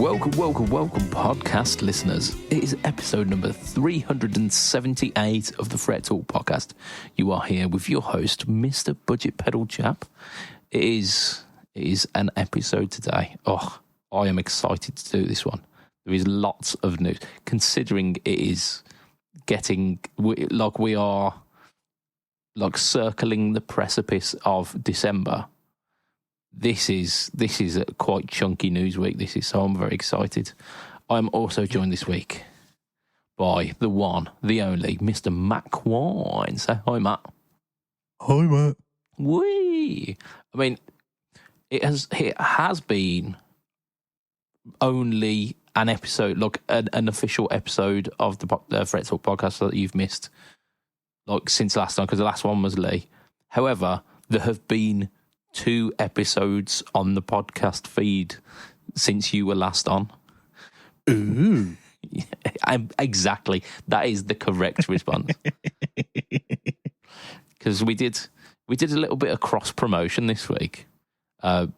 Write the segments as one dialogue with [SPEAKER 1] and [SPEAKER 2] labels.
[SPEAKER 1] Welcome, podcast listeners. It is episode number 378 of the Fret Talk podcast. You are here with your host, Mr. BudgetPedalChap. It is an episode today. Oh, I am excited to do this one. There is lots of news, considering it is getting, we are circling the precipice of December. This is a quite chunky news week. So I'm very excited. I'm also joined this week by the one, the only, Mr. Mac Wine. Say hi, Matt.
[SPEAKER 2] Hi, Matt.
[SPEAKER 1] Whee! I mean, it has been only an episode, an official episode of the Fret Talk podcast that you've missed, since last time, because the last one was Lee. However, there have been 2 episodes on the podcast feed since you were last on.
[SPEAKER 2] Ooh.
[SPEAKER 1] Exactly. That is the correct response. Because we did a little bit of cross promotion this week.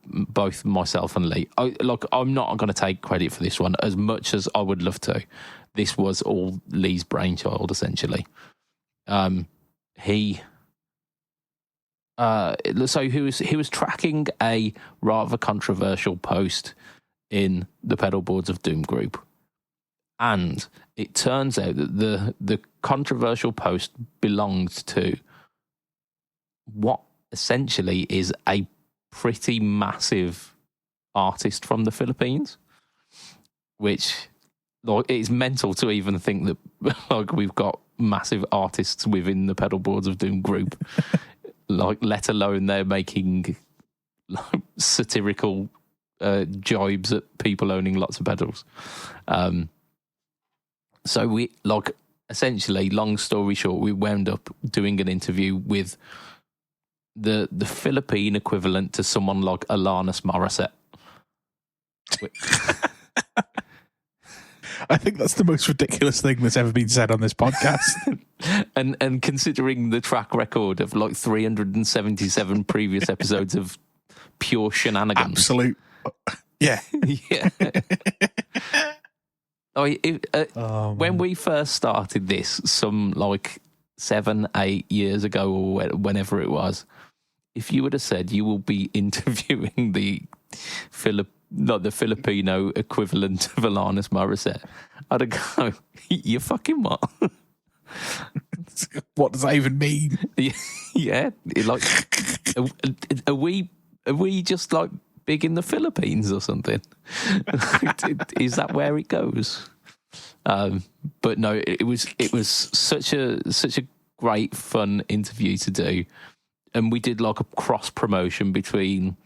[SPEAKER 1] Both myself and Lee. I'm not going to take credit for this one as much as I would love to. This was all Lee's brainchild, essentially. So he was tracking a rather controversial post in the Pedal Boards of Doom group, and it turns out that the controversial post belonged to what essentially is a pretty massive artist from the Philippines, which it's mental to even think that we've got massive artists within the Pedal Boards of Doom group. Let alone they're making satirical jibes at people owning lots of pedals. So we, essentially, long story short, we wound up doing an interview with the Philippine equivalent to someone like Alanis Morissette.
[SPEAKER 2] I think that's the most ridiculous thing that's ever been said on this podcast.
[SPEAKER 1] and considering the track record of 377 previous episodes of pure shenanigans.
[SPEAKER 2] Absolute. Yeah.
[SPEAKER 1] Yeah. When we first started this, some 7-8 years ago or whenever it was, if you would have said you will be interviewing the Filipino equivalent of Alanis Morissette, I'd have go, you fucking what?
[SPEAKER 2] What does that even mean?
[SPEAKER 1] Yeah, are we just big in the Philippines or something? Is that where it goes? But no, it was such a great fun interview to do, and we did a cross promotion between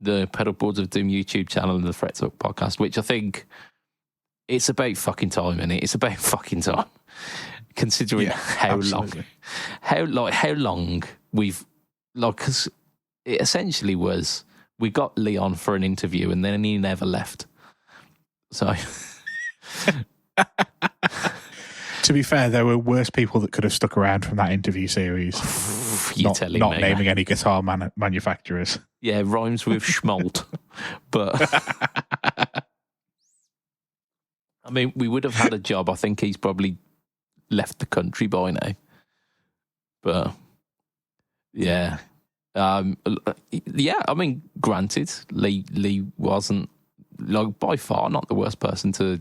[SPEAKER 1] the Pedal Boards of Doom YouTube channel and the Fret Talk podcast, which I think it's about fucking time, innit? It's about fucking time, considering how long we've because it essentially was we got Leon for an interview and then he never left. So,
[SPEAKER 2] to be fair, there were worse people that could have stuck around from that interview series.
[SPEAKER 1] Not
[SPEAKER 2] naming any guitar manufacturers.
[SPEAKER 1] Yeah, rhymes with schmolt. But I mean, we would have had a job. I think he's probably left the country by now. But yeah. Yeah, I mean, granted, Lee wasn't by far not the worst person to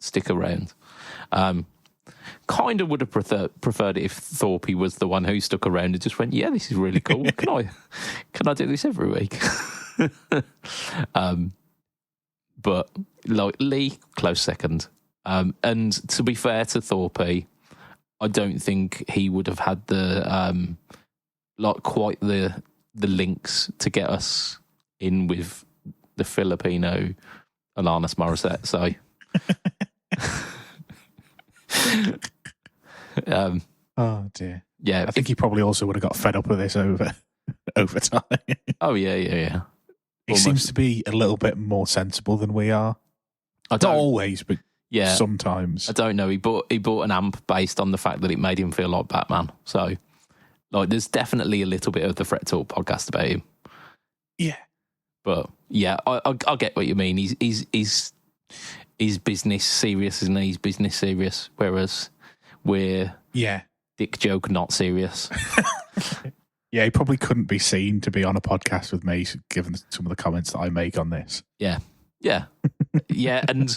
[SPEAKER 1] stick around. Kind of would have preferred it if Thorpe was the one who stuck around and just went, yeah, this is really cool. Can I do this every week? But Lee, close second. And to be fair to Thorpe, I don't think he would have had the quite the links to get us in with the Filipino Alanis Morissette. So.
[SPEAKER 2] Oh dear.
[SPEAKER 1] Yeah,
[SPEAKER 2] I think he probably also would have got fed up with this over time.
[SPEAKER 1] Oh yeah.
[SPEAKER 2] He seems to be a little bit more sensible than we are. Not always, but sometimes.
[SPEAKER 1] I don't know. He bought an amp based on the fact that it made him feel like Batman. So, there's definitely a little bit of the Fret Talk podcast about him.
[SPEAKER 2] Yeah,
[SPEAKER 1] but yeah, I get what you mean. He's He's business serious, isn't he? He's business serious, whereas we're dick joke not serious.
[SPEAKER 2] Yeah, he probably couldn't be seen to be on a podcast with me, given some of the comments that I make on this.
[SPEAKER 1] Yeah. Yeah. Yeah, and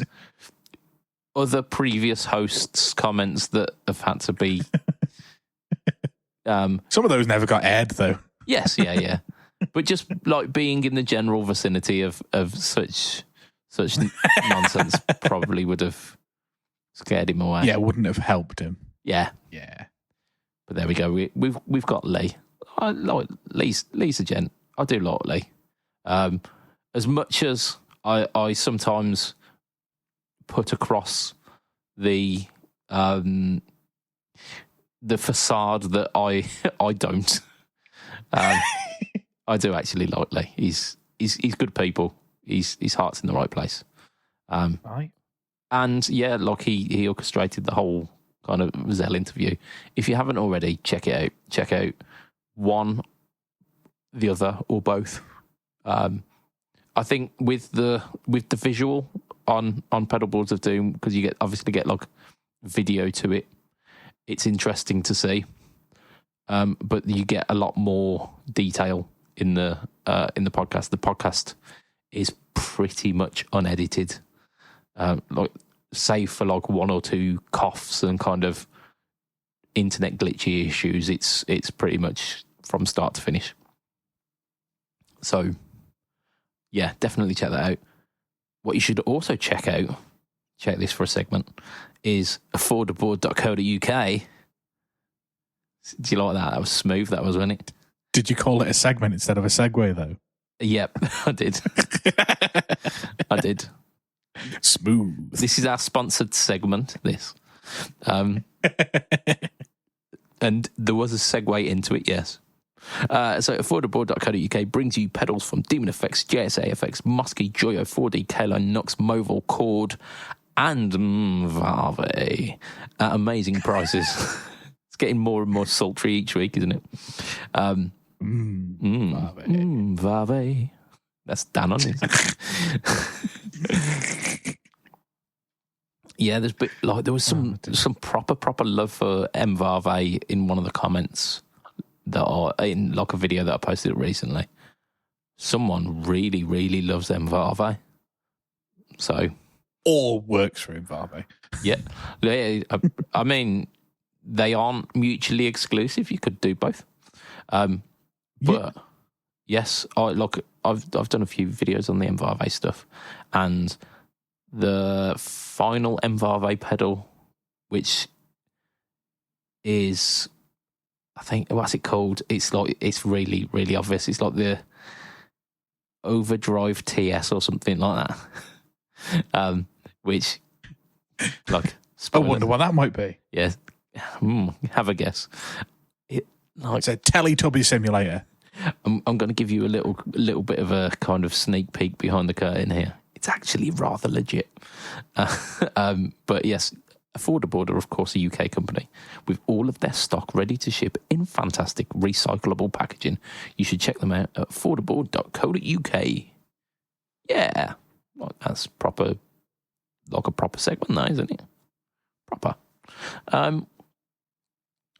[SPEAKER 1] other previous hosts' comments that have had to be...
[SPEAKER 2] some of those never got aired, though.
[SPEAKER 1] Yes, yeah. But just like being in the general vicinity of such nonsense probably would have scared him away.
[SPEAKER 2] Yeah, wouldn't have helped him.
[SPEAKER 1] Yeah. But there we go. We've got Lee. I like Lee's a gent. I do like Lee. As much as I sometimes put across the facade that I don't. I do actually like Lee. He's good people. His heart's in the right place.
[SPEAKER 2] Right.
[SPEAKER 1] And yeah, like he orchestrated the whole kind of Zell interview. If you haven't already, check it out. Check out one, the other, or both. I think with the visual on Pedalboards of Doom, because you obviously get like video to it, it's interesting to see. But you get a lot more detail in the podcast. The podcast is pretty much unedited, like save for like one or two coughs and kind of internet glitchy issues. It's pretty much from start to finish. So yeah, definitely check that out. What you should also check this for a segment, is affordaboard.co.uk. Do you like that? That was smooth, that was, wasn't it?
[SPEAKER 2] Did you call it a segment instead of a segue, though?
[SPEAKER 1] Yep, I did. I did.
[SPEAKER 2] Smooth.
[SPEAKER 1] This is our sponsored segment, this. And there was a segue into it, yes. So affordaboard.co.uk brings you pedals from DemonFX, JSA Effects, Mosky, Joyo, 4D, Caline, Nux, Movil, Chord, and Valve at amazing prices. It's getting more and more sultry each week, isn't it? Valve. That's Dan on it. Yeah, there was some proper love for Valve in one of the comments that are in like a video that I posted recently. Someone really loves Valve. So,
[SPEAKER 2] or works for Valve.
[SPEAKER 1] Yeah, I mean, they aren't mutually exclusive. You could do both. But yes, I've done a few videos on the Valve stuff, and the final Valve pedal, which is, I think, what's it called? It's really obvious. It's like the Overdrive TS or something like that. Which, like,
[SPEAKER 2] I wonder what that might be.
[SPEAKER 1] Yeah, have a guess.
[SPEAKER 2] It's a Teletubby simulator.
[SPEAKER 1] I'm going to give you a little bit of a kind of sneak peek behind the curtain here. It's actually rather legit. But yes, Affordaboard are, of course, a UK company with all of their stock ready to ship in fantastic recyclable packaging. You should check them out at affordaboard.co.uk. Yeah, well, that's proper, like a proper segment, though, isn't it? Proper.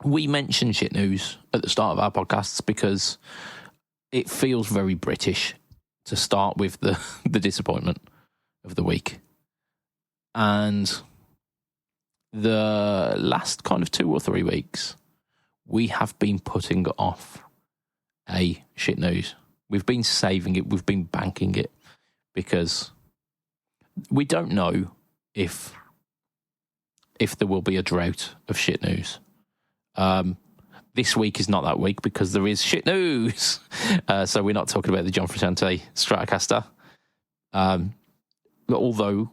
[SPEAKER 1] We mention shit news at the start of our podcasts because it feels very British to start with the disappointment of the week. And the last kind of 2 or 3 weeks, we have been putting off a shit news. We've been saving it. We've been banking it because we don't know if there will be a drought of shit news. This week is not that week because there is shit news. So we're not talking about the John Frusciante Stratocaster. Although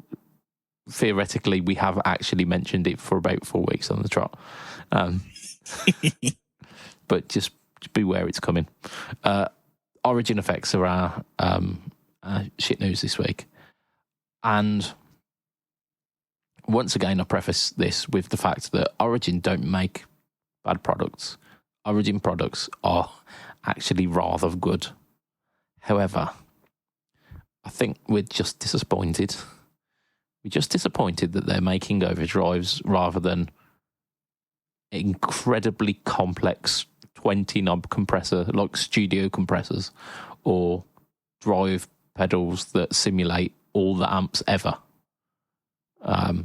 [SPEAKER 1] theoretically we have actually mentioned it for about 4 weeks on the trot. But just beware, it's coming. Origin Effects are our shit news this week. And once again, I preface this with the fact that Origin don't make bad products. Origin products are actually rather good. However, I think we're just disappointed We're just disappointed that they're making overdrives rather than incredibly complex 20-knob compressor, like studio compressors, or drive pedals that simulate all the amps ever. But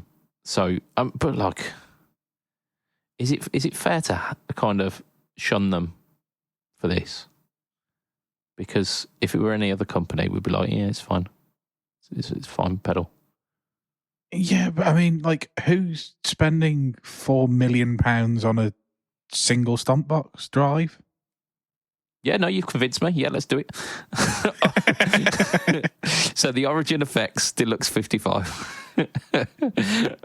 [SPEAKER 1] like, is it fair to kind of shun them for this? Because if it were any other company, we'd be like, yeah, it's fine. It's fine pedal.
[SPEAKER 2] Yeah, but I mean, like, who's spending £4 million on a single stomp box drive?
[SPEAKER 1] Yeah, no, you've convinced me. Yeah, let's do it. So the Origin Effects Deluxe 55.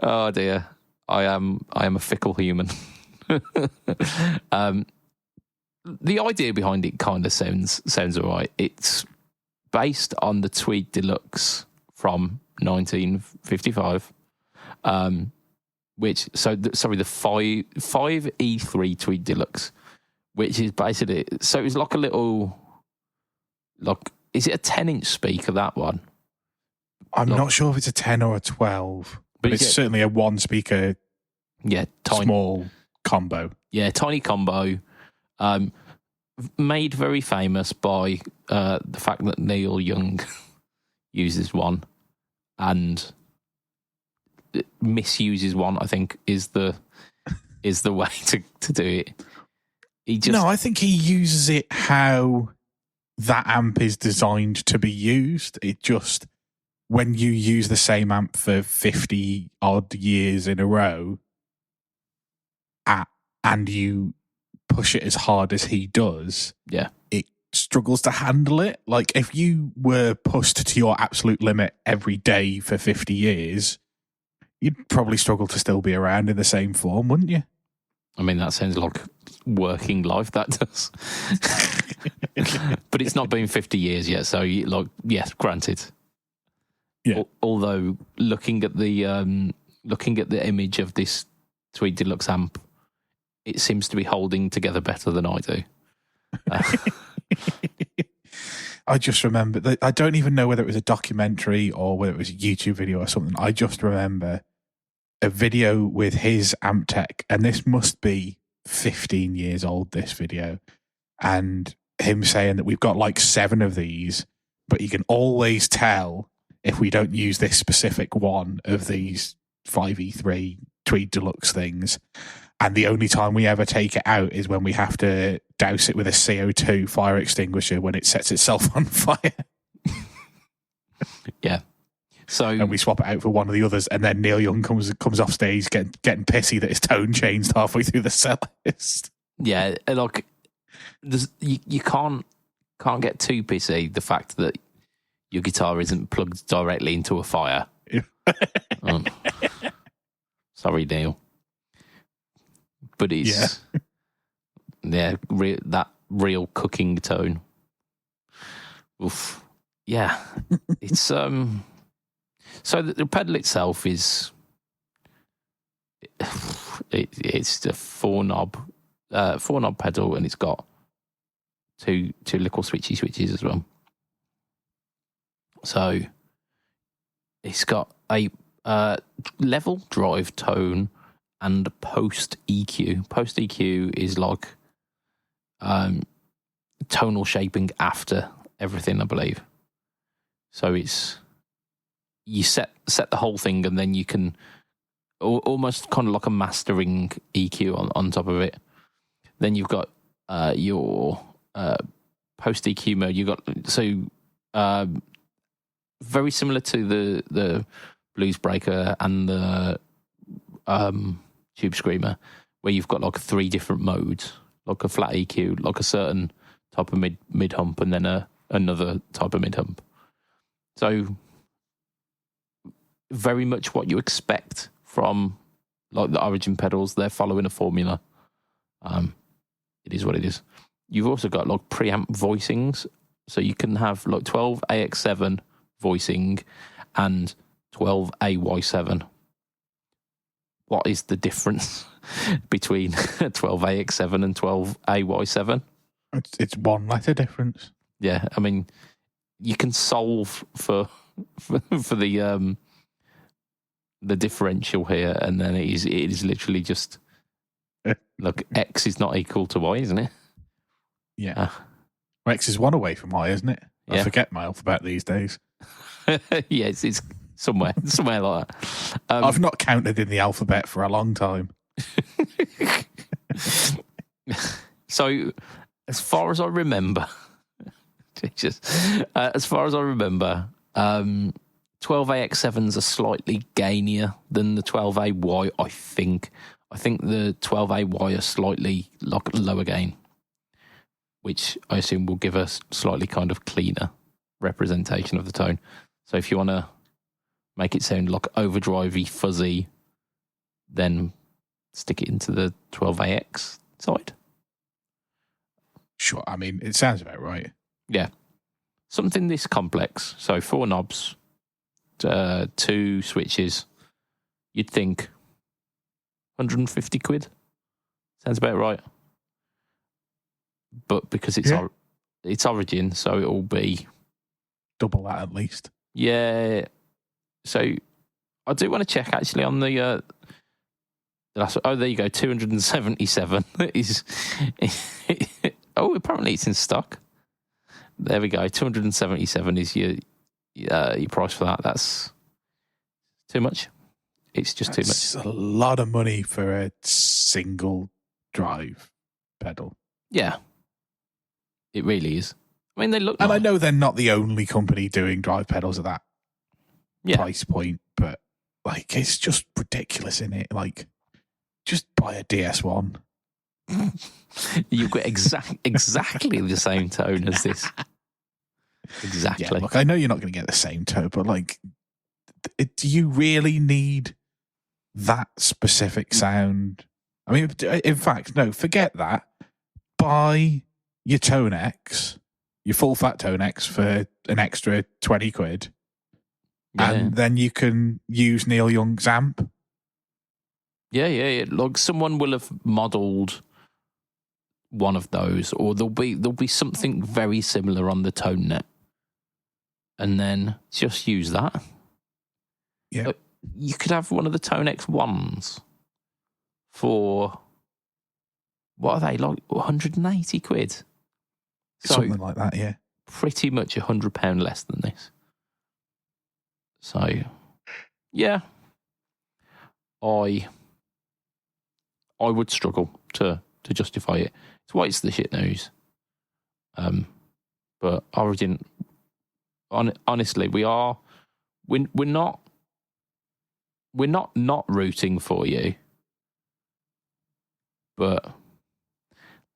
[SPEAKER 1] Oh dear, I am a fickle human. The idea behind it kind of sounds all right. It's based on the Tweed Deluxe from 1955, the 5E3 Tweed Deluxe, which is basically, so it's like a little, like, is it a 10-inch speaker, that one?
[SPEAKER 2] I'm not sure if it's a 10 or a 12, but it's certainly a one speaker, small combo.
[SPEAKER 1] Yeah, tiny combo. Made very famous by the fact that Neil Young uses one and misuses one, I think, is the way to do it.
[SPEAKER 2] No, I think he uses it how that amp is designed to be used. It just, when you use the same amp for 50 odd years in a row, and you push it as hard as he does, it struggles to handle it. Like, if you were pushed to your absolute limit every day for 50 years, you'd probably struggle to still be around in the same form, wouldn't you?
[SPEAKER 1] I mean, that sounds like working life, that does. But it's not been 50 years yet, so, like, yes, granted.
[SPEAKER 2] Yeah.
[SPEAKER 1] Although, looking at the image of this Tweed Deluxe amp, it seems to be holding together better than I do.
[SPEAKER 2] I just remember that, I don't even know whether it was a documentary or whether it was a YouTube video or something. I just remember a video with his amp tech, and this must be 15 years old, this video, and him saying that we've got like 7 of these, but you can always tell if we don't use this specific one of these 5E3 Tweed Deluxe things. And the only time we ever take it out is when we have to douse it with a CO2 fire extinguisher when it sets itself on fire.
[SPEAKER 1] Yeah. So,
[SPEAKER 2] and we swap it out for one of the others, and then Neil Young comes off stage getting pissy that his tone changed halfway through the set list.
[SPEAKER 1] Yeah, like, you can't get too pissy. The fact that your guitar isn't plugged directly into a fire. Sorry, Neil. But it's that real cooking tone. Oof. Yeah, it's so the pedal itself is it's a 4-knob pedal, and it's got two little switches as well. So it's got a level, drive, tone, and post EQ. Post EQ is like tonal shaping after everything, I believe. So it's, you set the whole thing, and then you can almost kind of like a mastering EQ on top of it. Then you've got your post EQ mode. You got very similar to the Blues Breaker and the Tube Screamer, where you've got like 3 different modes, like a flat EQ, like a certain type of mid hump, and then another type of mid hump. So very much what you expect from like the Origin pedals. They're following a formula. It is what it is. You've also got like preamp voicings, so you can have like 12 AX7 voicing and 12 AY7. What is the difference between 12 AX7 and 12 AY7?
[SPEAKER 2] It's 1 letter difference.
[SPEAKER 1] Yeah, I mean, you can solve for the the differential here, and then it is literally just look, X is not equal to Y, isn't it?
[SPEAKER 2] Yeah. X is one away from Y, isn't it? I forget my alphabet these days.
[SPEAKER 1] Yeah, it's somewhere like that.
[SPEAKER 2] I've not counted in the alphabet for a long time.
[SPEAKER 1] So, as far as I remember, 12AX7s are slightly gainier than the 12AY, I think. I think the 12AY are slightly lower gain, which I assume will give us slightly kind of cleaner representation of the tone. So if you want to make it sound like overdrivey, fuzzy, then stick it into the 12AX side.
[SPEAKER 2] Sure, I mean, it sounds about right.
[SPEAKER 1] Yeah. Something this complex. So 4 knobs, 2 switches. You'd think 150 quid. Sounds about right. But because it's Origin, so it'll be
[SPEAKER 2] double that at least.
[SPEAKER 1] Yeah. So I do want to check actually on the there you go, 277 is oh, apparently it's in stock. There we go. 277 is your price for that. That's too much. It's just too much.
[SPEAKER 2] It's a lot of money for a single drive pedal.
[SPEAKER 1] Yeah. It really is. I mean, they look
[SPEAKER 2] And
[SPEAKER 1] nice.
[SPEAKER 2] I know they're not the only company doing drive pedals at that price point, but like it's just ridiculous, isn't it? Like, just buy a DS1.
[SPEAKER 1] You've got exactly the same tone as this. Exactly.
[SPEAKER 2] Yeah, look, I know you're not going to get the same tone, but like, do you really need that specific sound? I mean, in fact, no, forget that. Buy your Tone X, your full fat Tone X for an extra 20 quid.
[SPEAKER 1] Yeah.
[SPEAKER 2] And then you can use Neil Young's amp.
[SPEAKER 1] Yeah. Like someone will have modelled one of those, or there'll be something very similar on the Tone Net, and then just use that.
[SPEAKER 2] Yeah,
[SPEAKER 1] but you could have one of the Tone X1s for what are they, like 180 quid?
[SPEAKER 2] Something like that. Yeah,
[SPEAKER 1] pretty much £100 less than this. So, yeah, I would struggle to justify it. It's why it's the shit news. But Origin, honestly, we're not rooting for you, but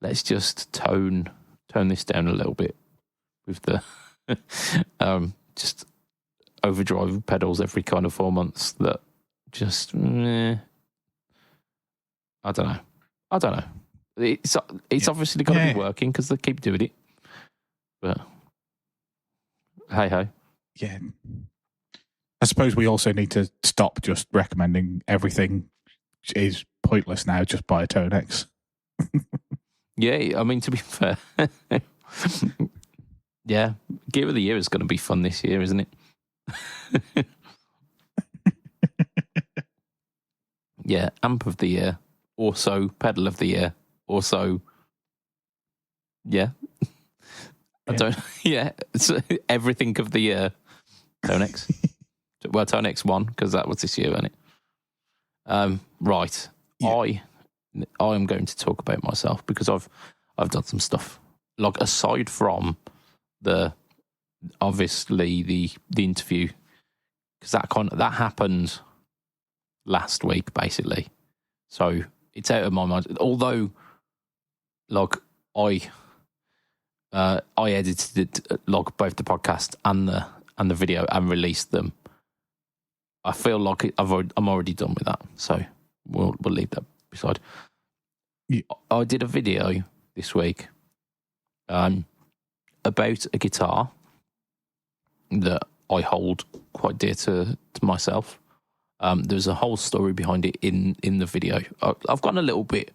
[SPEAKER 1] let's just tone this down a little bit with the just overdrive pedals every kind of 4 months. That just I don't know. It's obviously got to be working because they keep doing it. But hey ho.
[SPEAKER 2] Yeah. I suppose we also need to stop just recommending everything is pointless now. Just buy a Tone X.
[SPEAKER 1] Yeah, I mean, to be fair, yeah, Gear of the Year is going to be fun this year, isn't it? Yeah, Amp of the Year, also Pedal of the Year, also, yeah. It's everything of the year. Tone X. Well, Tone X1, because that was this year, wasn't it? Right. Yeah. I am going to talk about myself because I've done some stuff. Like, aside from obviously the interview, because that happened last week basically. So it's out of my mind. Although, like, I edited it, like both the podcast and the video, and released them. I feel like I'm already done with that, so we'll leave that beside. Yeah. I did a video this week about a guitar that I hold quite dear to myself. There's a whole story behind it in the video. I've gotten a little bit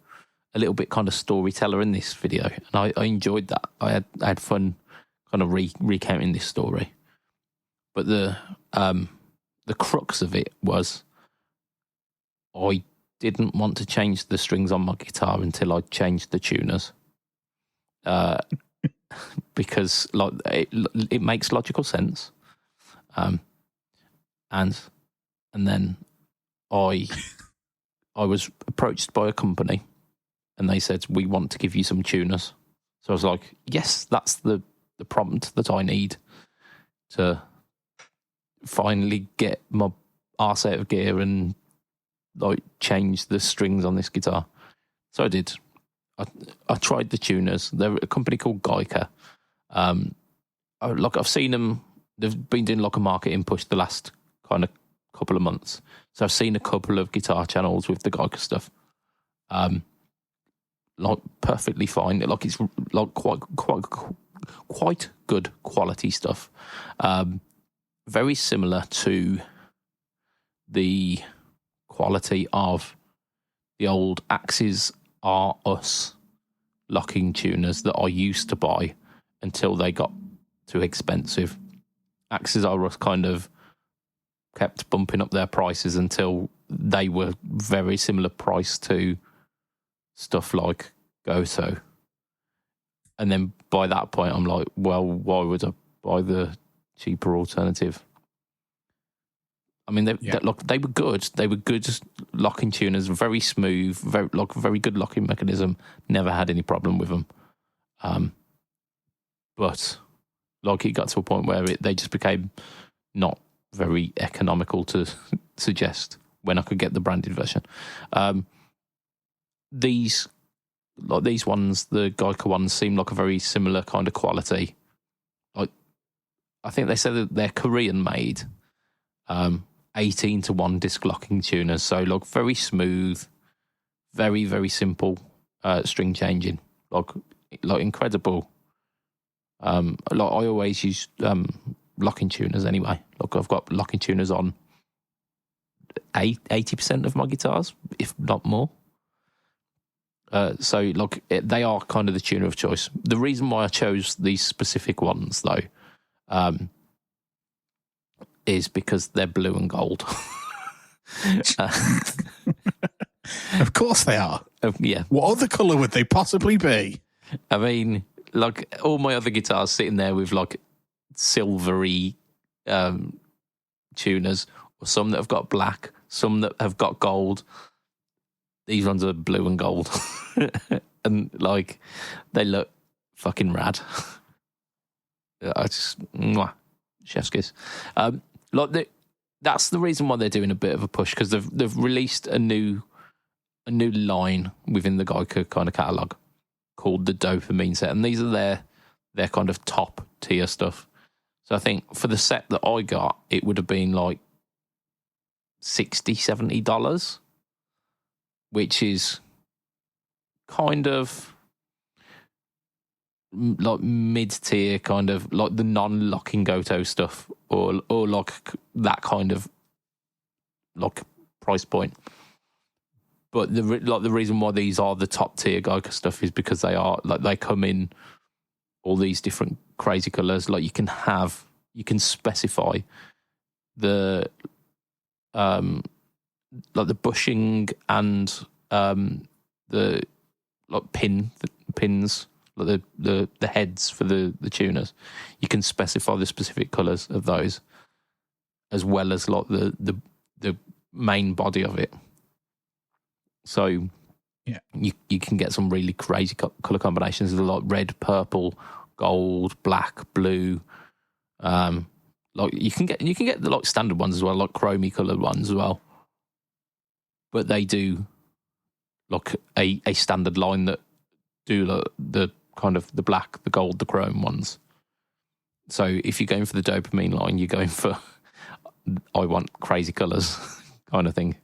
[SPEAKER 1] kind of storyteller in this video, and I enjoyed that. I had fun kind of recounting this story. But the crux of it was I didn't want to change the strings on my guitar until I changed the tuners. Because like it makes logical sense. And then I was approached by a company and they said, we want to give you some tuners. So I was like, yes, that's the prompt that I need to finally get my arse out of gear and like change the strings on this guitar. So I did. I tried the tuners. They're a company called Geica. I've seen them. They've been doing like a marketing push the last kind of couple of months. So I've seen a couple of guitar channels with the Geica stuff. Like perfectly fine. Like it's like quite good quality stuff. Very similar to the quality of the old Axes Are Us locking tuners that I used to buy until they got too expensive. Axes Are Us kind of kept bumping up their prices until they were very similar price to stuff like Goto. And then by that point, I'm like, well, why would I buy the cheaper alternative? I mean, they were good. They were good locking tuners, very smooth, very good locking mechanism. Never had any problem with them. But like it got to a point where they just became not very economical to suggest when I could get the branded version. These ones, the Geica ones, seem like a very similar kind of quality. Like I think they said that they're Korean made. 18-1 disc locking tuners, so like very smooth, very very simple string changing, like incredible. Like I always use locking tuners anyway. Like I've got locking tuners on 80% of my guitars, if not more. So like they are kind of the tuner of choice. The reason why I chose these specific ones though, is because they're blue and gold.
[SPEAKER 2] Of course they are.
[SPEAKER 1] Yeah.
[SPEAKER 2] What other colour would they possibly be?
[SPEAKER 1] I mean, like all my other guitars sitting there with like silvery tuners, or some that have got black, some that have got gold. These ones are blue and gold. And like they look fucking rad. I just chef's kiss. That's the reason why they're doing a bit of a push, because they've released a new line within the Geica kind of catalog called the Dopamine set, and these are their kind of top tier stuff. So I think for the set that I got, it would have been like $60-$70, which is kind of like mid-tier, kind of like the non-locking Goto stuff, or like that kind of like price point. But the reason why these are the top tier Geica stuff is because they are like they come in all these different crazy colors. Like you can specify the like the bushing and the like pins, like the heads for the tuners. You can specify the specific colors of those, as well as like the main body of it. So yeah, you can get some really crazy color combinations of like red, purple, gold, black, blue. Like you can get the like standard ones as well, like chromey colored ones as well. But they do like a standard line that do the kind of the black, the gold, the chrome ones. So if you're going for the Dopamine line, you're going for I want crazy colors kind of thing.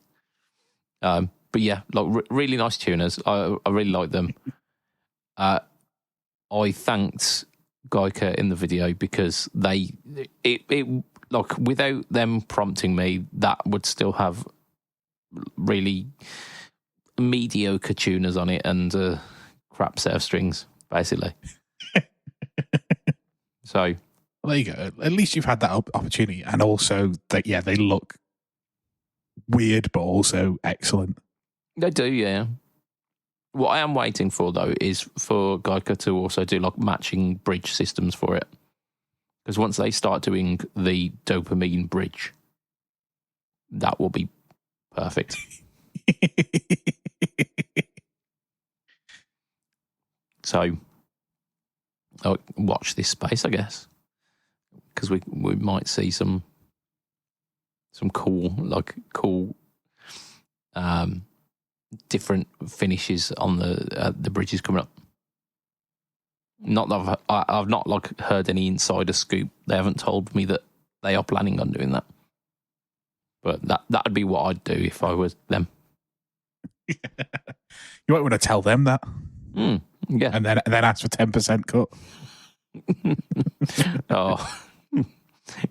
[SPEAKER 1] But yeah, like really nice tuners. I really like them. I thanked Geica in the video because it like without them prompting me, that would still have really mediocre tuners on it and crap set of strings, basically. So
[SPEAKER 2] well, there you go. At least you've had that opportunity, and also that they look weird, but also excellent.
[SPEAKER 1] They do, yeah. What I am waiting for, though, is for Geico to also do like matching bridge systems for it. Because once they start doing the dopamine bridge, that will be perfect. So, I'll watch this space, I guess. Because we might see some cool different finishes on the bridges coming up. Not that I've not like heard any insider scoop. They haven't told me that they are planning on doing that. But that'd be what I'd do if I was them.
[SPEAKER 2] You might want to tell them that.
[SPEAKER 1] Yeah,
[SPEAKER 2] and then ask for 10% cut.
[SPEAKER 1] Oh,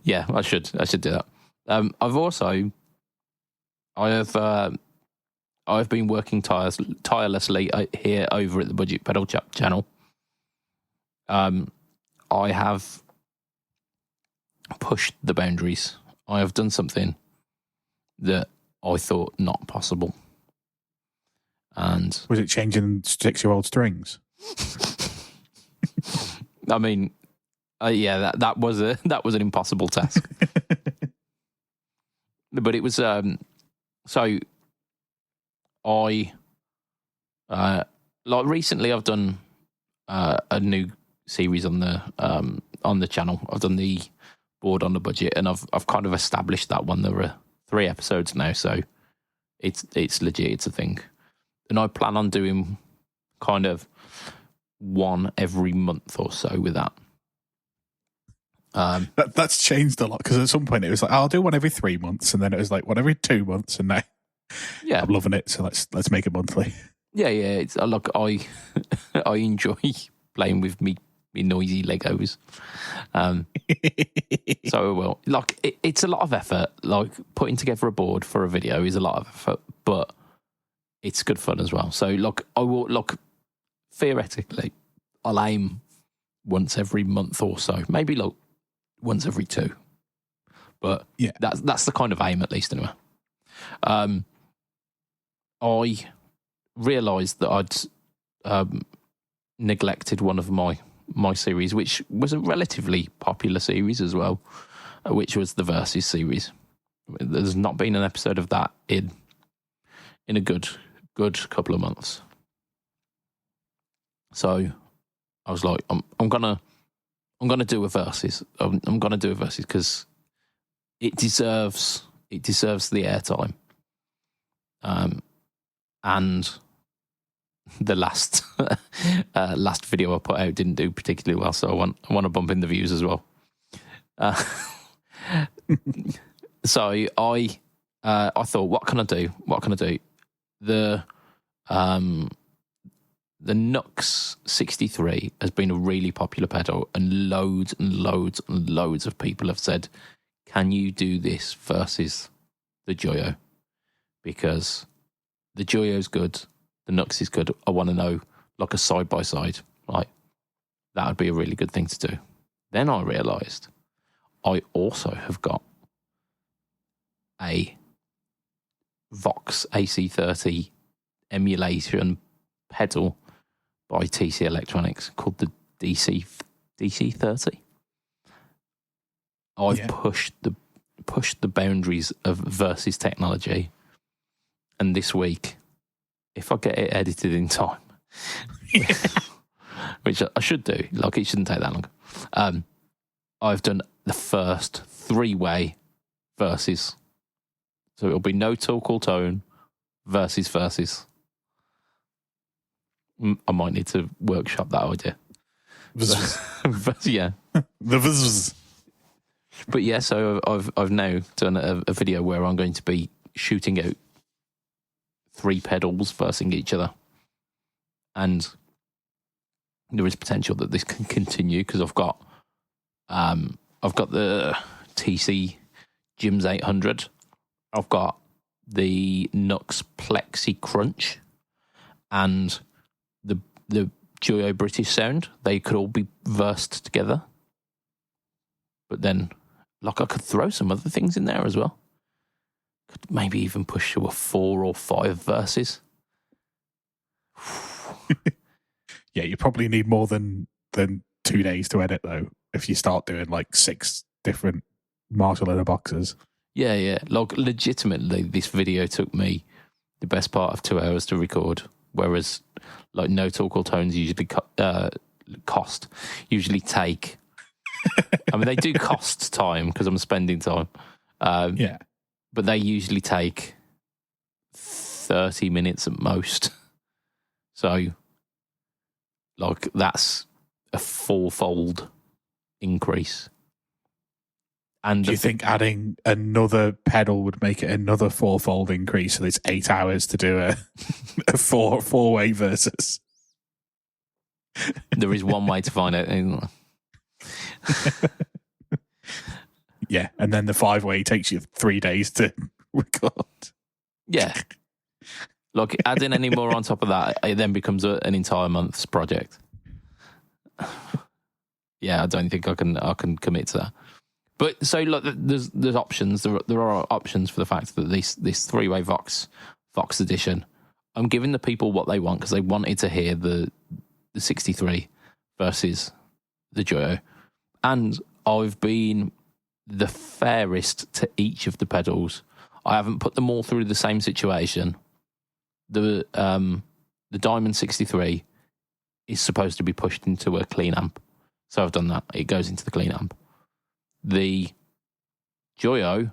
[SPEAKER 1] yeah, I should do that. I've been working tirelessly here over at the BudgetPedalChap channel. I have pushed the boundaries. I have done something that I thought not possible. And
[SPEAKER 2] was it changing 6-year-old strings?
[SPEAKER 1] I mean, yeah, that was an impossible task. But it was so I like recently I've done a new series on the channel. I've done the board on the budget, and I've kind of established that one. There are 3 episodes now, so it's legit. It's a thing, and I plan on doing kind of one every month or so with that.
[SPEAKER 2] That's changed a lot, because at some point it was like, I'll do one every 3 months, and then it was like one every 2 months, and now I'm loving it. So let's make it monthly. Yeah.
[SPEAKER 1] It's look, I enjoy playing with me noisy Legos. So well, like it's a lot of effort. Like putting together a board for a video is a lot of effort, but it's good fun as well. So look, I will theoretically, I'll aim once every month or so, maybe like once every 2. But yeah, that's the kind of aim, at least anyway. I realised that I'd neglected one of my series, which was a relatively popular series as well, which was the Versus series. There's not been an episode of that in a good couple of months. So I was like, I'm gonna do a Versus. I'm gonna do a Versus because it deserves the airtime. And the last video I put out didn't do particularly well, so I want to bump in the views as well. So I thought, what can I do? The Nux 63 has been a really popular pedal, and loads of people have said, can you do this versus the Joyo? Because the Joyo's good, the Nux is good. I want to know, like a side-by-side. Like, that would be a really good thing to do. Then I realised I also have got a Vox AC30 emulation pedal by TC Electronics called the DC30. I've pushed the boundaries of Versus technology, and this week, if I get it edited in time, which I should do, like it shouldn't take that long, I've done the first 3-way Versus. So it'll be no talk or tone, Versus. I might need to workshop that idea. Yeah. But yeah, so I've now done a video where I'm going to be shooting out 3 pedals versing each other, and there is potential that this can continue because I've got the TC Jims 800, I've got the Nux Plexi Crunch, and the Joyo British Sound. They could all be versed together, but then like I could throw some other things in there as well. Could maybe even push to a 4 or 5 verses.
[SPEAKER 2] Yeah, you probably need more than 2 days to edit, though, if you start doing like 6 different martial inner boxes.
[SPEAKER 1] Yeah. Like, legitimately, this video took me the best part of 2 hours to record, whereas like no talk or tones usually usually take. I mean, they do cost time because I'm spending time.
[SPEAKER 2] Yeah.
[SPEAKER 1] But they usually take 30 minutes at most. So, like, that's a 4-fold increase. And
[SPEAKER 2] do you think adding another pedal would make it another 4-fold increase? So it's 8 hours to do a four-way versus.
[SPEAKER 1] There is one way to find out.
[SPEAKER 2] Yeah, and then the 5-way takes you 3 days to record.
[SPEAKER 1] Yeah. Like, adding any more on top of that, it then becomes an entire month's project. Yeah, I don't think I can commit to that. But so, look, there's options. There are options for the fact that this 3-way Vox edition, I'm giving the people what they want because they wanted to hear the 63 versus the Joyo. And I've been the fairest to each of the pedals. I haven't put them all through the same situation. The Diamond 63 is supposed to be pushed into a clean amp. So I've done that. It goes into the clean amp. The Joyo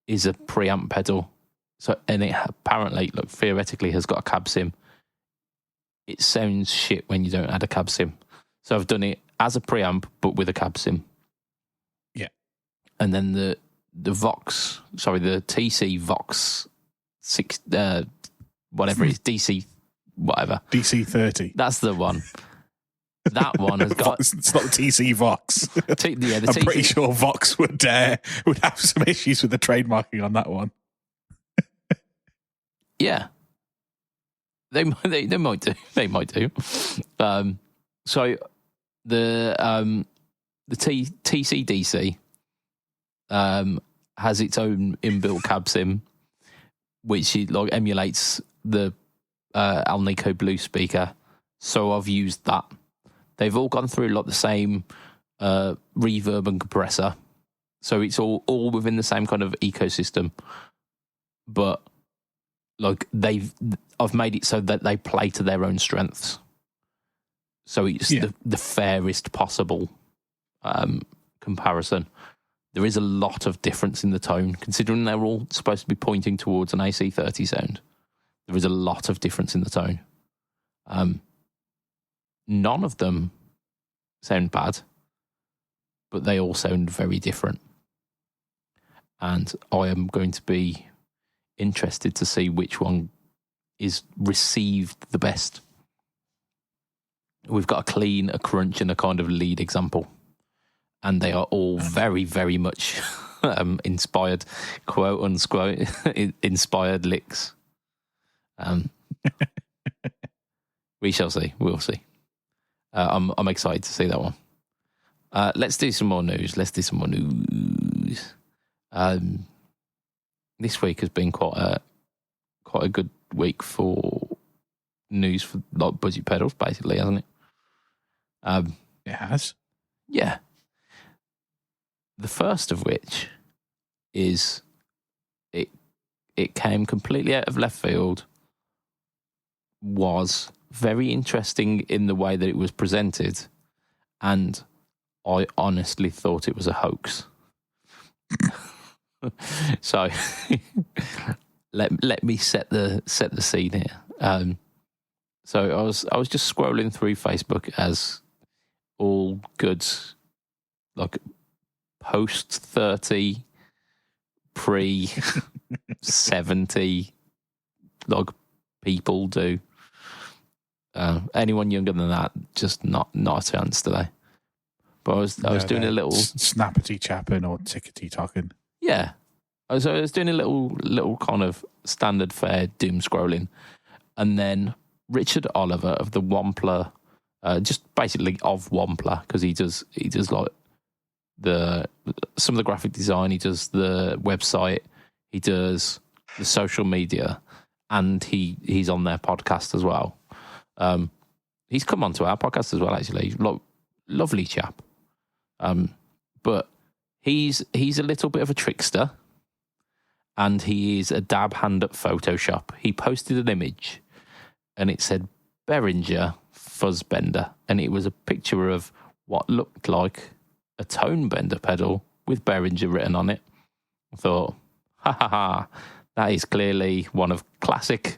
[SPEAKER 1] is a preamp pedal. So, and it apparently, look, theoretically has got a cab sim. It sounds shit when you don't add a cab sim. So I've done it as a preamp, but with a cab sim.
[SPEAKER 2] Yeah. And
[SPEAKER 1] then the TC Vox 6, whatever it is, DC, whatever.
[SPEAKER 2] DC 30.
[SPEAKER 1] That's the one. That one has got...
[SPEAKER 2] It's not the TC Vox. I'm
[SPEAKER 1] TC...
[SPEAKER 2] pretty sure Vox would have some issues with the trademarking on that one.
[SPEAKER 1] Yeah. They might do. They might do. So the TC-DC has its own inbuilt cab sim, which emulates the Alnico Blue speaker. So I've used that. They've all gone through the same reverb and compressor. So it's all within the same kind of ecosystem. But I've made it so that they play to their own strengths. So it's the fairest possible comparison. There is a lot of difference in the tone, considering they're all supposed to be pointing towards an AC30 sound. There is a lot of difference in the tone. None of them sound bad, but they all sound very different. And I am going to be interested to see which one is received the best. We've got a clean, a crunch, and a kind of lead example. And they are all very, very much inspired, quote unquote, inspired licks. We shall see. We'll see. I'm excited to see that one. Let's do some more news. This week has been quite a good week for news for budget pedals, basically, hasn't it?
[SPEAKER 2] It has.
[SPEAKER 1] Yeah. The first of which is it came completely out of left field, was very interesting in the way that it was presented, and I honestly thought it was a hoax. So let me set the scene here. So I was just scrolling through Facebook as all good post 30, pre 70 people do. Anyone younger than that, just not a chance today. But I was doing a little
[SPEAKER 2] snappity chapping or tickety talking.
[SPEAKER 1] Yeah, so I was doing a little kind of standard fare doom scrolling, and then Richard Oliver of the Wampler, just basically of Wampler, because he does some of the graphic design, he does the website, he does the social media, and he's on their podcast as well. He's come onto our podcast as well, actually. Lovely chap. But he's a little bit of a trickster, and he is a dab hand at Photoshop. He posted an image, and it said Behringer Fuzzbender, and it was a picture of what looked like a tone bender pedal with Behringer written on it. I thought, that is clearly one of classic,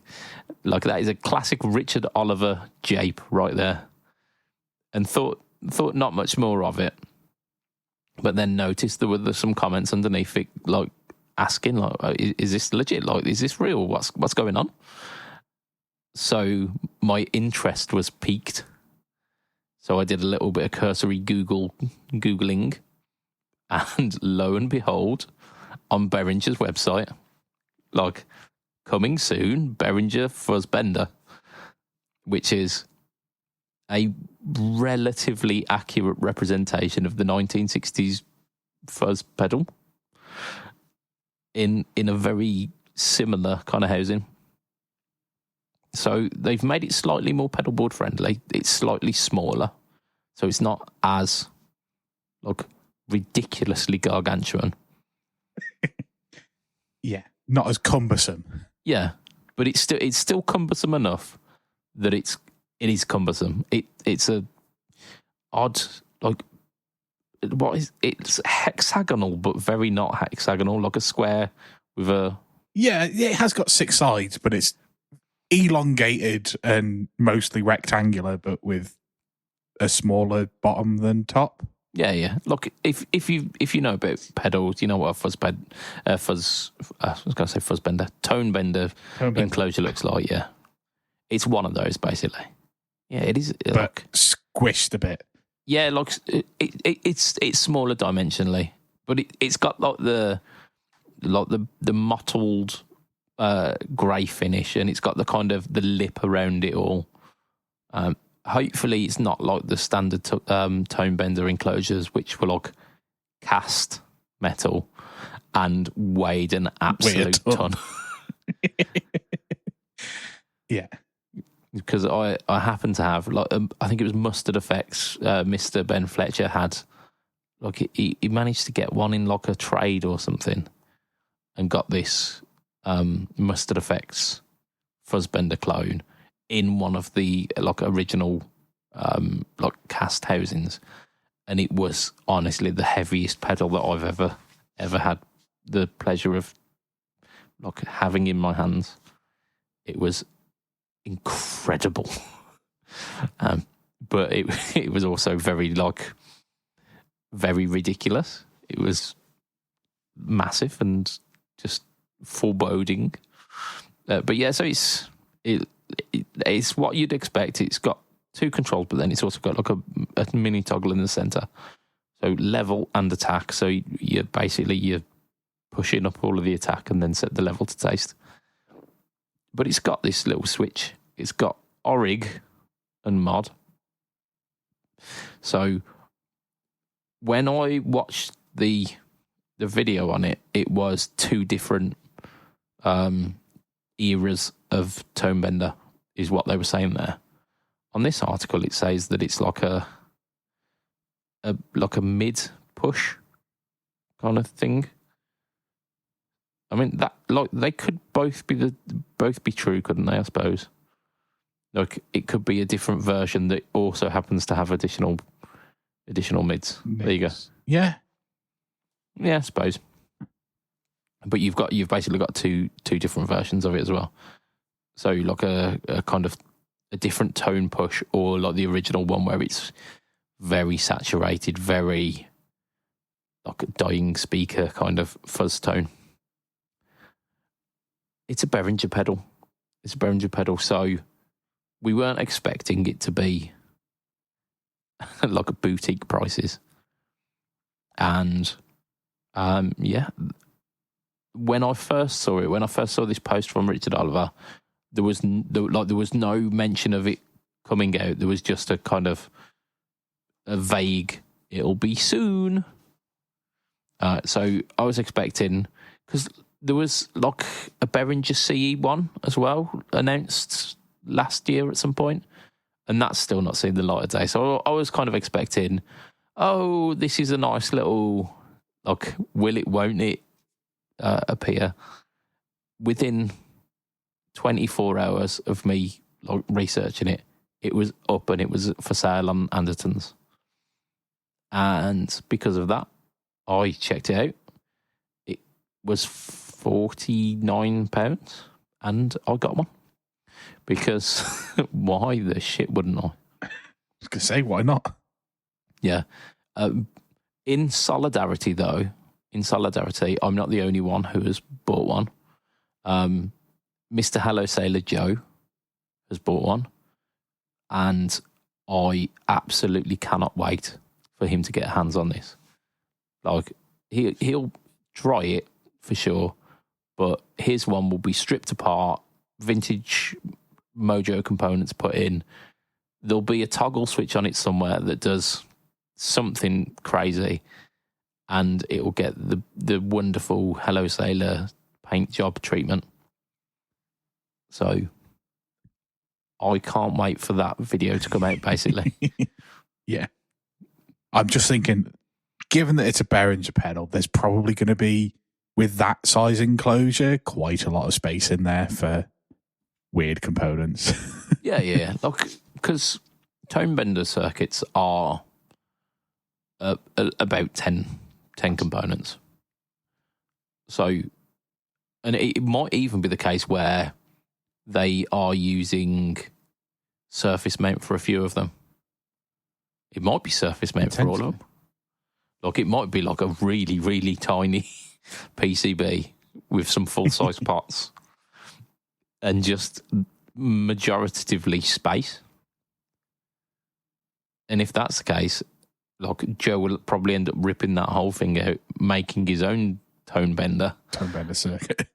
[SPEAKER 1] like that is a classic Richard Oliver jape right there. And thought not much more of it. But then noticed there were some comments underneath it, like asking, like, is this legit? Like, is this real? What's going on? So my interest was piqued. So I did a little bit of cursory Googling, and lo and behold, on Behringer's website, like, coming soon, Behringer Fuzzbender, which is a relatively accurate representation of the 1960s fuzz pedal in a very similar kind of housing. So they've made it slightly more pedalboard friendly. It's slightly smaller, so it's not as, like, ridiculously gargantuan.
[SPEAKER 2] Yeah, not as cumbersome.
[SPEAKER 1] Yeah, but it's still cumbersome enough that it is cumbersome. It's a odd, like, it's hexagonal but very not hexagonal, like a square with a...
[SPEAKER 2] Yeah, it has got 6 sides, but it's elongated and mostly rectangular, but with a smaller bottom than top.
[SPEAKER 1] Yeah. Look, if you know about pedals, you know what a fuzzbender, tone bender enclosure looks like. Yeah, it's one of those basically. Yeah, it is.
[SPEAKER 2] But like, squished a bit.
[SPEAKER 1] Yeah, like it's smaller dimensionally, but it's got like the mottled grey finish, and it's got the kind of the lip around it all. Hopefully it's not like the standard tone bender enclosures, which were like cast metal and weighed an absolute ton.
[SPEAKER 2] Yeah.
[SPEAKER 1] Because I happen to have, like, I think it was Mustard Effects, Mr. Ben Fletcher had, like, he managed to get one in like a trade or something and got this Mustard Effects Fuzzbender clone in one of the, like, original like cast housings, and it was honestly the heaviest pedal that I've ever had the pleasure of, like, having in my hands. It was incredible. But it was also very ridiculous. It was massive and just foreboding. But yeah, so it's what you'd expect. It's got 2 controls, but then it's also got like a mini toggle in the center. So level and attack. So you're pushing up all of the attack and then set the level to taste. But it's got this little switch. It's got Orig and mod. So when I watched the video on it, it was 2 different eras of tone bender, is what they were saying there. On this article, it says that it's like a mid push kind of thing. I mean, that, like, they could both be true, couldn't they? I suppose. Like, it could be a different version that also happens to have additional mids. There you go.
[SPEAKER 2] Yeah,
[SPEAKER 1] I suppose. But you've basically got two different versions of it as well. So like a kind of a different tone push, or like the original one where it's very saturated, very like a dying speaker kind of fuzz tone. It's a Behringer pedal. So we weren't expecting it to be like a boutique prices. And yeah, when I first saw this post from Richard Oliver, there was no mention of it coming out. There was just a kind of a vague, it'll be soon. So I was expecting, because there was like a Behringer CE one as well announced last year at some point, and that's still not seen the light of day. So I was kind of expecting, oh, this is a nice little, like, will it, won't it appear? Within 24 hours of me like researching it, it was up and it was for sale on Anderton's. And because of that, I checked it out. It was £49 and I got one. Because why the shit wouldn't I?
[SPEAKER 2] I was going to say, why not?
[SPEAKER 1] Yeah. In solidarity, though, I'm not the only one who has bought one. Mr. Hello Sailor Joe has bought one. And I absolutely cannot wait for him to get hands on this. Like, he'll dry it for sure, but his one will be stripped apart, vintage Mojo components put in. There'll be a toggle switch on it somewhere that does something crazy, and it will get the wonderful Hello Sailor paint job treatment. So I can't wait for that video to come out, basically.
[SPEAKER 2] Yeah. I'm just thinking, given that it's a Behringer pedal, there's probably going to be, with that size enclosure, quite a lot of space in there for weird components.
[SPEAKER 1] Yeah. Like, because tone bender circuits are about 10 components. So, and it might even be the case where they are using surface mount for a few of them. It might be surface mount for all of them. Like, it might be like a really, really tiny PCB with some full-size pots and just majoritatively space. And if that's the case, like, Joe will probably end up ripping that whole thing out, making his own tone bender
[SPEAKER 2] circuit,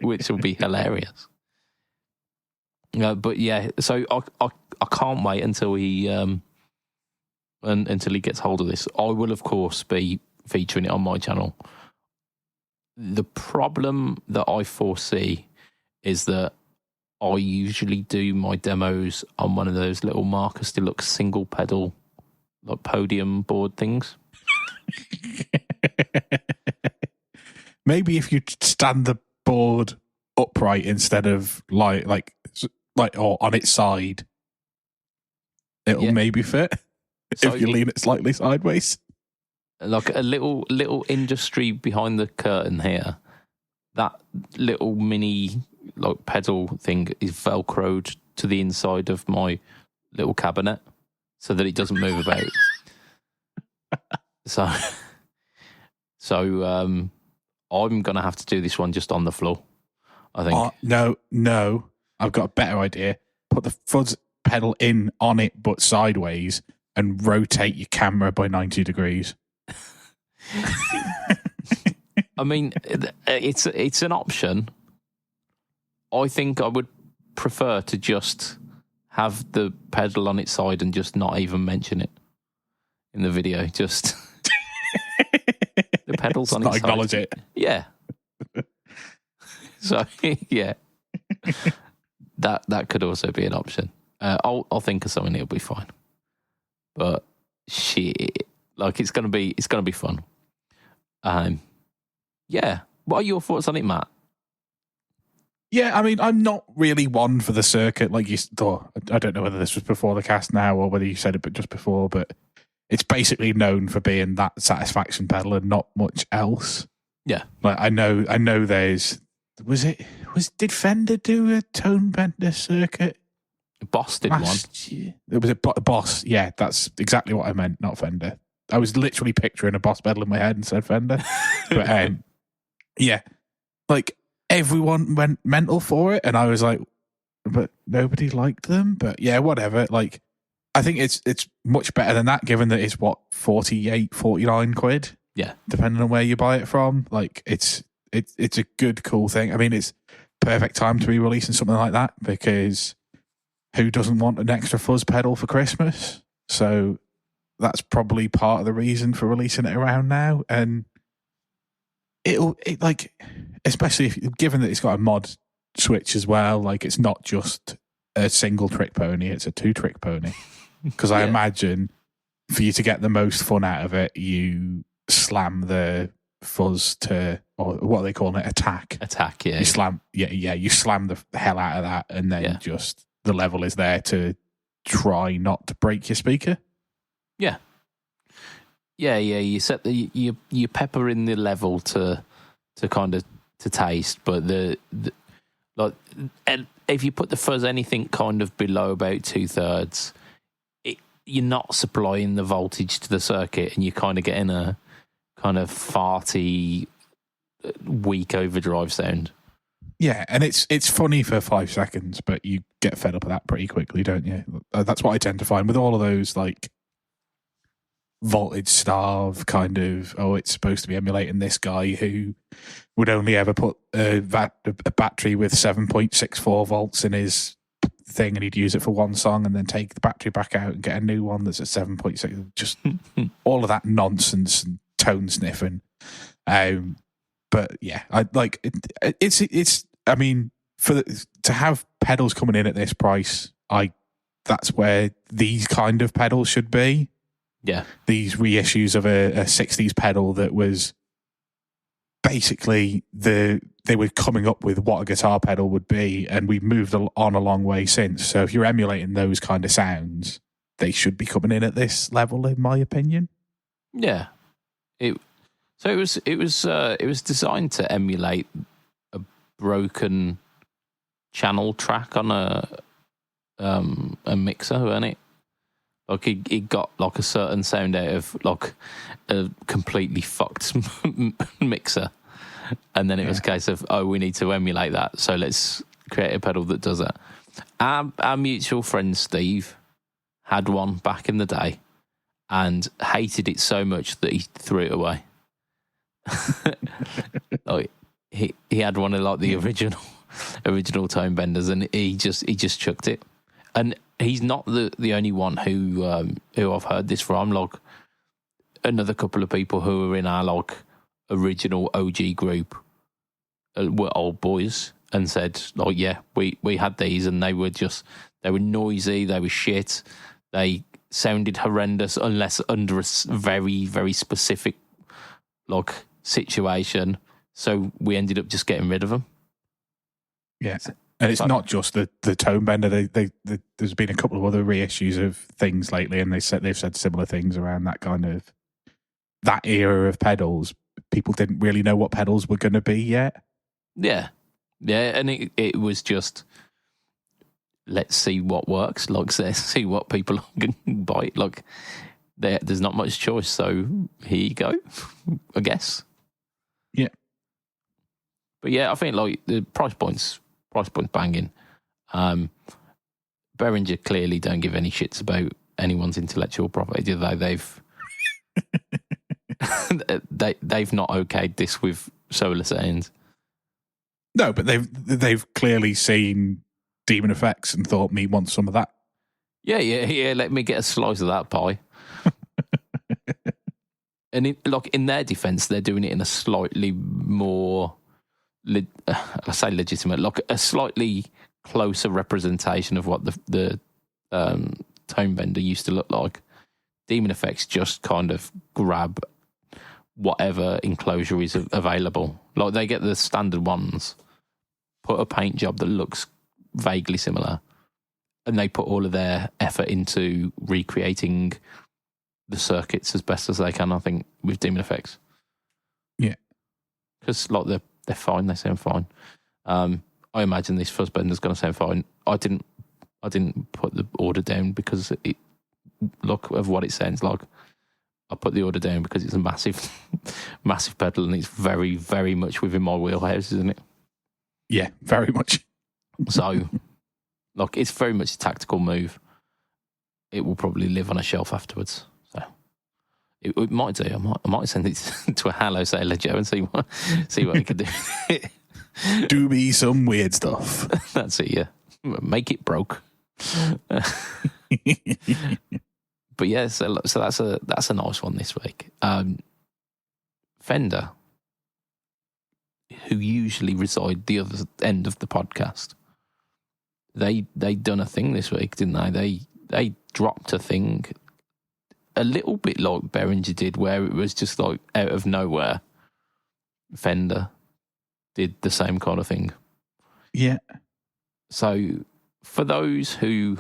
[SPEAKER 1] which will be hilarious. But yeah, so I can't wait until he gets hold of this. I will, of course, be featuring it on my channel. The problem that I foresee is that I usually do my demos on one of those little Marcus Deluxe single pedal, like, podium board things.
[SPEAKER 2] Maybe if you stand the board upright instead of like or on its side, it'll maybe fit. So if you lean it slightly sideways.
[SPEAKER 1] Like a little industry behind the curtain here. That little mini, like, pedal thing is velcroed to the inside of my little cabinet so that it doesn't move about. So I'm gonna have to do this one just on the floor, I think.
[SPEAKER 2] No, I've got a better idea. Put the fuzz pedal in on it, but sideways, and rotate your camera by 90 degrees.
[SPEAKER 1] I mean, it's an option. I think I would prefer to just have the pedal on its side and just not even mention it in the video. Just the pedal's on its side.
[SPEAKER 2] Not acknowledge it.
[SPEAKER 1] Yeah. So yeah, that could also be an option. I'll think of something. It'll be fine. But shit, like, it's gonna be fun. Yeah. What are your thoughts on it, Matt?
[SPEAKER 2] Yeah, I mean, I'm not really one for the circuit, like you thought. I don't know whether this was before the cast now or whether you said it but just before, but it's basically known for being that satisfaction pedal and not much else.
[SPEAKER 1] Yeah.
[SPEAKER 2] Like, I know did Fender do a tone bender circuit?
[SPEAKER 1] Boss did one.
[SPEAKER 2] It was a Boss. Yeah, that's exactly what I meant, not Fender. I was literally picturing a Boss pedal in my head and said Fender. But yeah, like, everyone went mental for it, and I was like, but nobody liked them. But yeah, whatever. Like, I think it's much better than that, given that it's 48, 49 quid.
[SPEAKER 1] Yeah,
[SPEAKER 2] depending on where you buy it from. Like, it's a good, cool thing. I mean, it's perfect time to be releasing something like that, because who doesn't want an extra fuzz pedal for Christmas? So that's probably part of the reason for releasing it around now. And like, especially given that it's got a mod switch as well, like it's not just a single trick pony, it's a 2-trick pony. Because I imagine for you to get the most fun out of it, you slam the fuzz to, or what are they calling it, attack.
[SPEAKER 1] Attack, yeah.
[SPEAKER 2] You slam, you slam the hell out of that, and then just the level is there to try not to break your speaker.
[SPEAKER 1] Yeah. Yeah. You set you pepper in the level to kind of to taste, but the like, and if you put the fuzz anything kind of below about 2/3, you're not supplying the voltage to the circuit, and you're kind of getting a kind of farty, weak overdrive sound. Yeah,
[SPEAKER 2] and it's funny for 5 seconds, but you get fed up of that pretty quickly, don't you? That's what I tend to find with all of those, like, voltage starve kind of, it's supposed to be emulating this guy who would only ever put a battery with 7.64 volts in his thing, and he'd use it for one song and then take the battery back out and get a new one that's at 7.6. Just all of that nonsense and tone sniffing. But yeah, I like it's. I mean, to have pedals coming in at this price, that's where these kind of pedals should be.
[SPEAKER 1] Yeah,
[SPEAKER 2] these reissues of a 60s pedal that was basically they were coming up with what a guitar pedal would be, and we've moved on a long way since. So if you're emulating those kind of sounds, they should be coming in at this level, in my opinion.
[SPEAKER 1] Yeah, it was designed to emulate a broken channel track on a mixer, wasn't it? Like it got like a certain sound out of like a completely fucked mixer, and then it was a case of, we need to emulate that, so let's create a pedal that does that. Our mutual friend Steve had one back in the day and hated it so much that he threw it away. Like he had one of like the original tone benders, and he just chucked it. And he's not the only one who I've heard this from. Like another couple of people who were in our like original OG group were old boys and said, like, yeah, we had these, and they were noisy, they were shit, they sounded horrendous unless under a very, very specific like situation. So we ended up just getting rid of them.
[SPEAKER 2] Yeah. And it's not just the tone bender. There's been a couple of other reissues of things lately, and they've said similar things around that era of pedals. People didn't really know what pedals were going to be yet.
[SPEAKER 1] Yeah, and it was just, let's see what works. Like, let's see what people can buy. Like, there's not much choice, so here you go, I guess.
[SPEAKER 2] Yeah,
[SPEAKER 1] but yeah, I think like the price point's banging. Behringer clearly don't give any shits about anyone's intellectual property, do they? They've not okayed this with Solar Sounds.
[SPEAKER 2] No, but they've clearly seen DemonFX and thought, me want some of that.
[SPEAKER 1] Yeah. Let me get a slice of that pie. And in their defense, they're doing it in a slightly more, I say legitimate, like a slightly closer representation of what the tone bender used to look like. DemonFX just kind of grab whatever enclosure is available. Like, they get the standard ones, put a paint job that looks vaguely similar, and they put all of their effort into recreating the circuits as best as they can, I think, with DemonFX.
[SPEAKER 2] Yeah.
[SPEAKER 1] Because like they're fine, they sound fine. I imagine this fuzzbender's going to sound fine. I didn't put the order down because look of what it sounds like. I put the order down because it's a massive pedal, and it's very, very much within my wheelhouse, isn't it?
[SPEAKER 2] Yeah, very much.
[SPEAKER 1] So, like, it's very much a tactical move. It will probably live on a shelf afterwards. So, it might do. I might send it to a Hello Sailor Joe and see what he can do.
[SPEAKER 2] Do me some weird stuff.
[SPEAKER 1] That's it. Yeah, make it broke. But yeah, so that's a nice one this week. Fender who usually reside the other end of the podcast, they done a thing this week, didn't they? They dropped a thing a little bit like Behringer did, where it was just like out of nowhere. Fender did the same kind of thing.
[SPEAKER 2] Yeah.
[SPEAKER 1] So for those who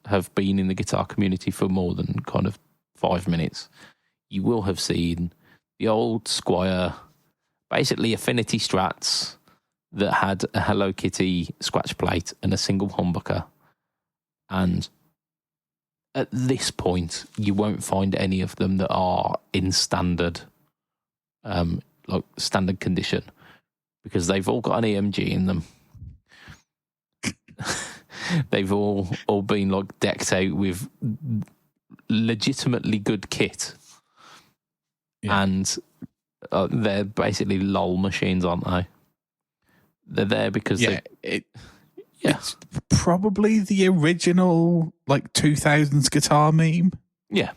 [SPEAKER 1] have been in the guitar community for more than kind of 5 minutes, you will have seen the old Squier, basically Affinity Strats that had a Hello Kitty scratch plate and a single humbucker. And at this point, you won't find any of them that are in standard, like standard condition, because they've all got an EMG in them. They've all been like decked out with legitimately good kit, and they're basically lol machines, aren't they? They're there because
[SPEAKER 2] it's probably the original like 2000s guitar meme.
[SPEAKER 1] Yeah.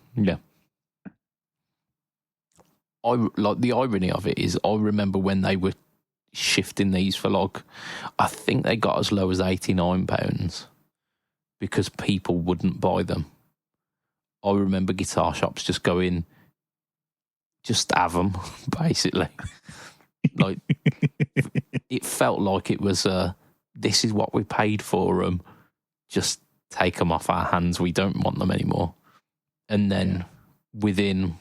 [SPEAKER 1] I like the irony of it is I remember when they were shifting these for like, I think they got as low as £89 because people wouldn't buy them. I remember guitar shops just going, just have them, basically. Like, it felt like it was this is what we paid for them, just take them off our hands, we don't want them anymore. And then within,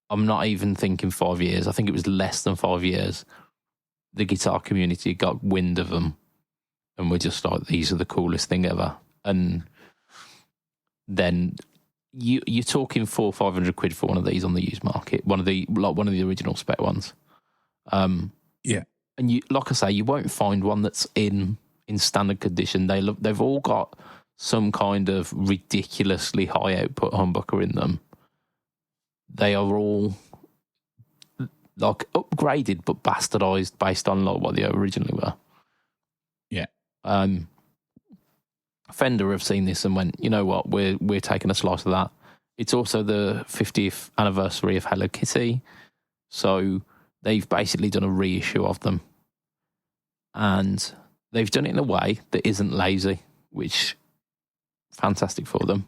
[SPEAKER 1] I'm not even thinking 5 years, I think it was less than 5 years, the guitar community got wind of them and were just like, these are the coolest thing ever. And then you're talking £400 or £500 for one of these on the used market, one of the original spec ones. And you, like I say, you won't find one that's in standard condition. They've all got some kind of ridiculously high output humbucker in them. They are all like upgraded but bastardized based on like what they originally were.
[SPEAKER 2] Yeah.
[SPEAKER 1] Fender have seen this and went, you know what, we're taking a slice of that. It's also the 50th anniversary of Hello Kitty, so they've basically done a reissue of them. And they've done it in a way that isn't lazy, which fantastic for them.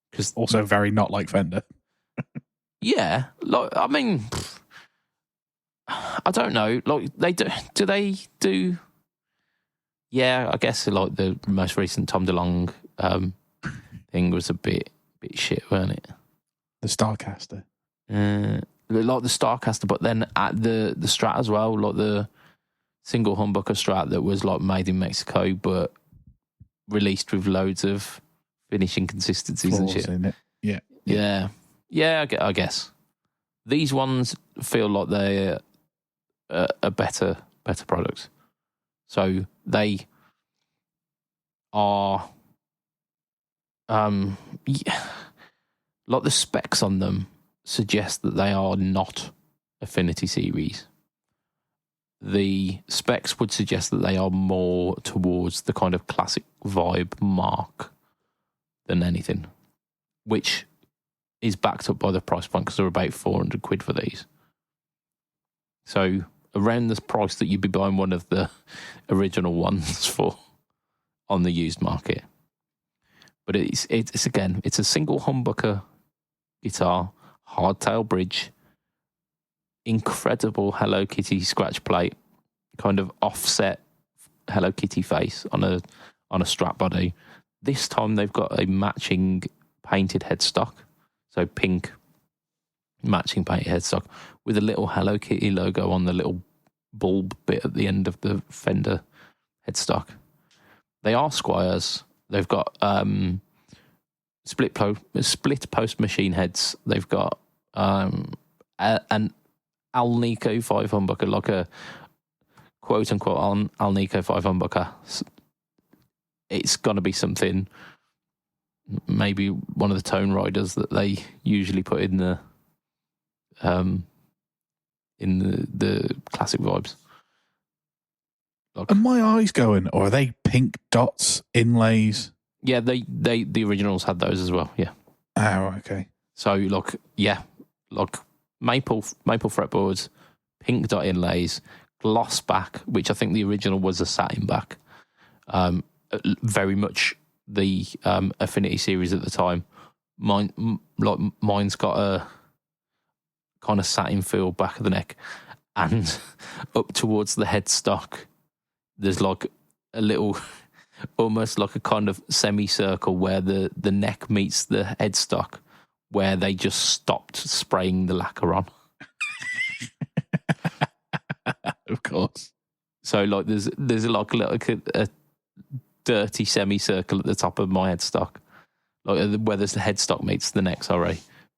[SPEAKER 2] Because also very not like Fender.
[SPEAKER 1] Yeah, like I mean, I don't know. Like do they do? Yeah, I guess like the most recent Tom DeLonge thing was a bit shit, weren't it?
[SPEAKER 2] The Starcaster.
[SPEAKER 1] Like the Starcaster, but then at the Strat as well, like the single humbucker Strat that was like made in Mexico, but released with loads of finishing consistencies and shit.
[SPEAKER 2] In it.
[SPEAKER 1] Yeah, I guess these ones feel like they're a better product. So they are, like the specs on them suggest that they are not Affinity series. The specs would suggest that they are more towards the kind of classic vibe mark than anything, which is backed up by the price point because they're about £400 for these. So around the price that you'd be buying one of the original ones for on the used market. But it's again, it's a single humbucker guitar, hardtail bridge, incredible Hello Kitty scratch plate, kind of offset Hello Kitty face on a Strat body. This time they've got a matching painted headstock, so pink matching painted headstock with a little Hello Kitty logo on the little bulb bit at the end of the Fender headstock. They are Squiers. They've got split post machine heads. They've got an Alnico 5 humbucker, like a quote unquote Alnico 5 humbucker. It's going to be something, maybe one of the Tone Riders that they usually put in the classic vibes.
[SPEAKER 2] Like, are my eyes going, or are they pink dots inlays?
[SPEAKER 1] Yeah, the originals had those as well. Yeah.
[SPEAKER 2] Oh, okay.
[SPEAKER 1] So like maple fretboards, pink dot inlays, gloss back, which I think the original was a satin back. Very much the Affinity series at the time. Mine's got a kind of satin feel back of the neck, and up towards the headstock, there's like a little, almost like a kind of semicircle where the neck meets the headstock, where they just stopped spraying the lacquer on.
[SPEAKER 2] Of course.
[SPEAKER 1] So like there's like a dirty semicircle at the top of my headstock, like where there's the headstock meets the neck,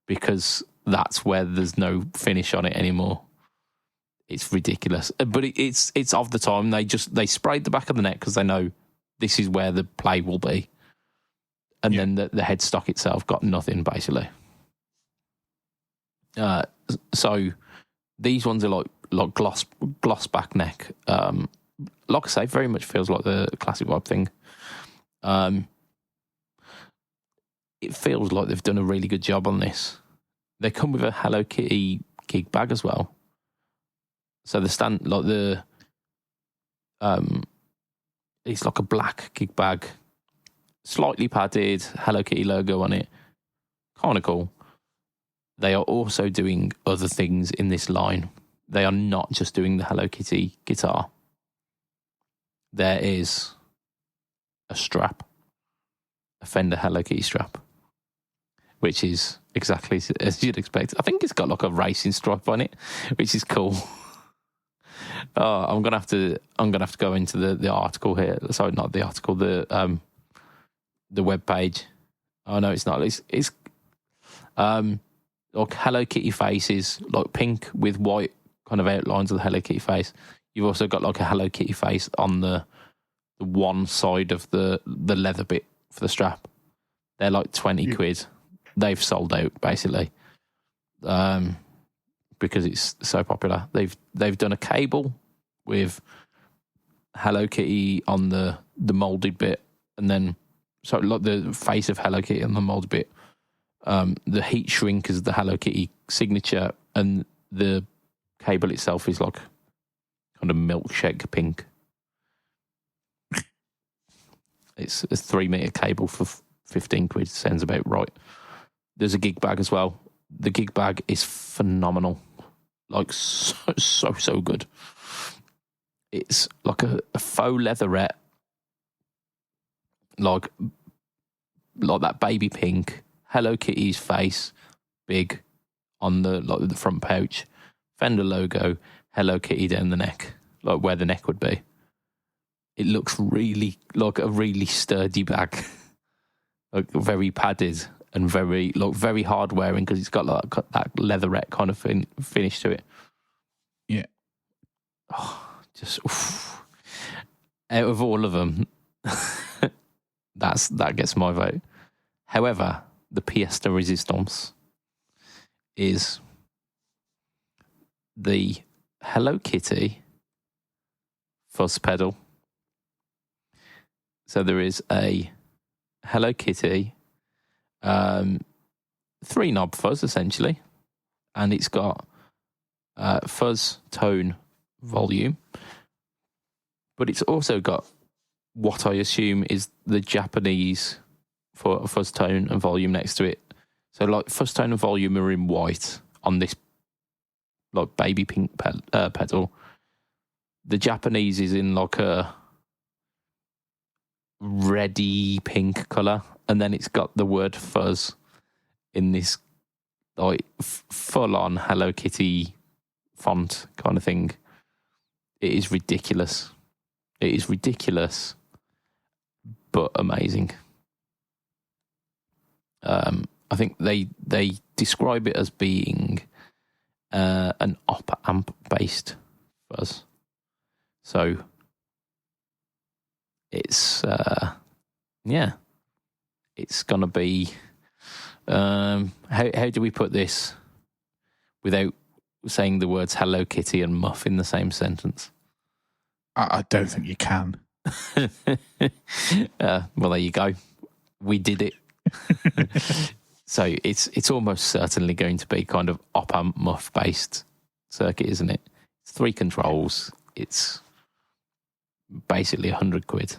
[SPEAKER 1] because that's where there's no finish on it anymore. It's ridiculous, but it's of the time. They sprayed the back of the neck because they know this is where the play will be, and then the headstock itself got nothing basically. So these ones are like gloss back neck. Like I say, very much feels like the classic vibe thing. It feels like they've done a really good job on this. They come with a Hello Kitty gig bag as well. So it's like a black gig bag, slightly padded, Hello Kitty logo on it. Kind of cool. They are also doing other things in this line. They are not just doing the Hello Kitty guitar. There is a strap, a Fender Hello Kitty strap, which is exactly as you'd expect. I think it's got like a racing stripe on it, which is cool. I'm gonna have to go into the article here. Sorry, not the article. The web page. Oh no, it's not. It's like Hello Kitty faces, like pink with white kind of outlines of the Hello Kitty face. You've also got like a Hello Kitty face on the one side of the leather bit for the strap. They're like 20 quid. They've sold out basically, because it's so popular. They've done a cable with Hello Kitty on the molded bit, and then so like the face of Hello Kitty on the molded bit. The heat shrink is the Hello Kitty signature, and the cable itself is like kind of milkshake pink. It's a 3 meter cable for 15 quid. Sounds about right. There's a gig bag as well. The gig bag is phenomenal. Like so good. It's like a faux leatherette, like that baby pink. Hello Kitty's face, big, on the front pouch. Fender logo, Hello Kitty down the neck, like where the neck would be. It looks really like a really sturdy bag, like very padded and very hard wearing because it's got like that leatherette kind of finish to it.
[SPEAKER 2] Yeah.
[SPEAKER 1] Oh, just out of all of them, that gets my vote. However, the pièce de résistance is the Hello Kitty fuzz pedal. So there is a Hello Kitty 3-knob fuzz essentially, and it's got fuzz, tone, volume, but it's also got what I assume is the Japanese for fuzz, tone and volume next to it. So like fuzz, tone and volume are in white on this like baby pink pedal. The Japanese is in like a reddy pink colour, and then it's got the word fuzz in this like full on Hello Kitty font kind of thing. It is ridiculous. It is ridiculous, but amazing. I think they describe it as being an op amp based fuzz. So it's it's gonna be how do we put this without saying the words Hello Kitty and Muff in the same sentence?
[SPEAKER 2] I don't think you can.
[SPEAKER 1] Well, there you go. We did it. So it's almost certainly going to be kind of op amp muff based circuit, isn't it? 3 controls. It's basically £100.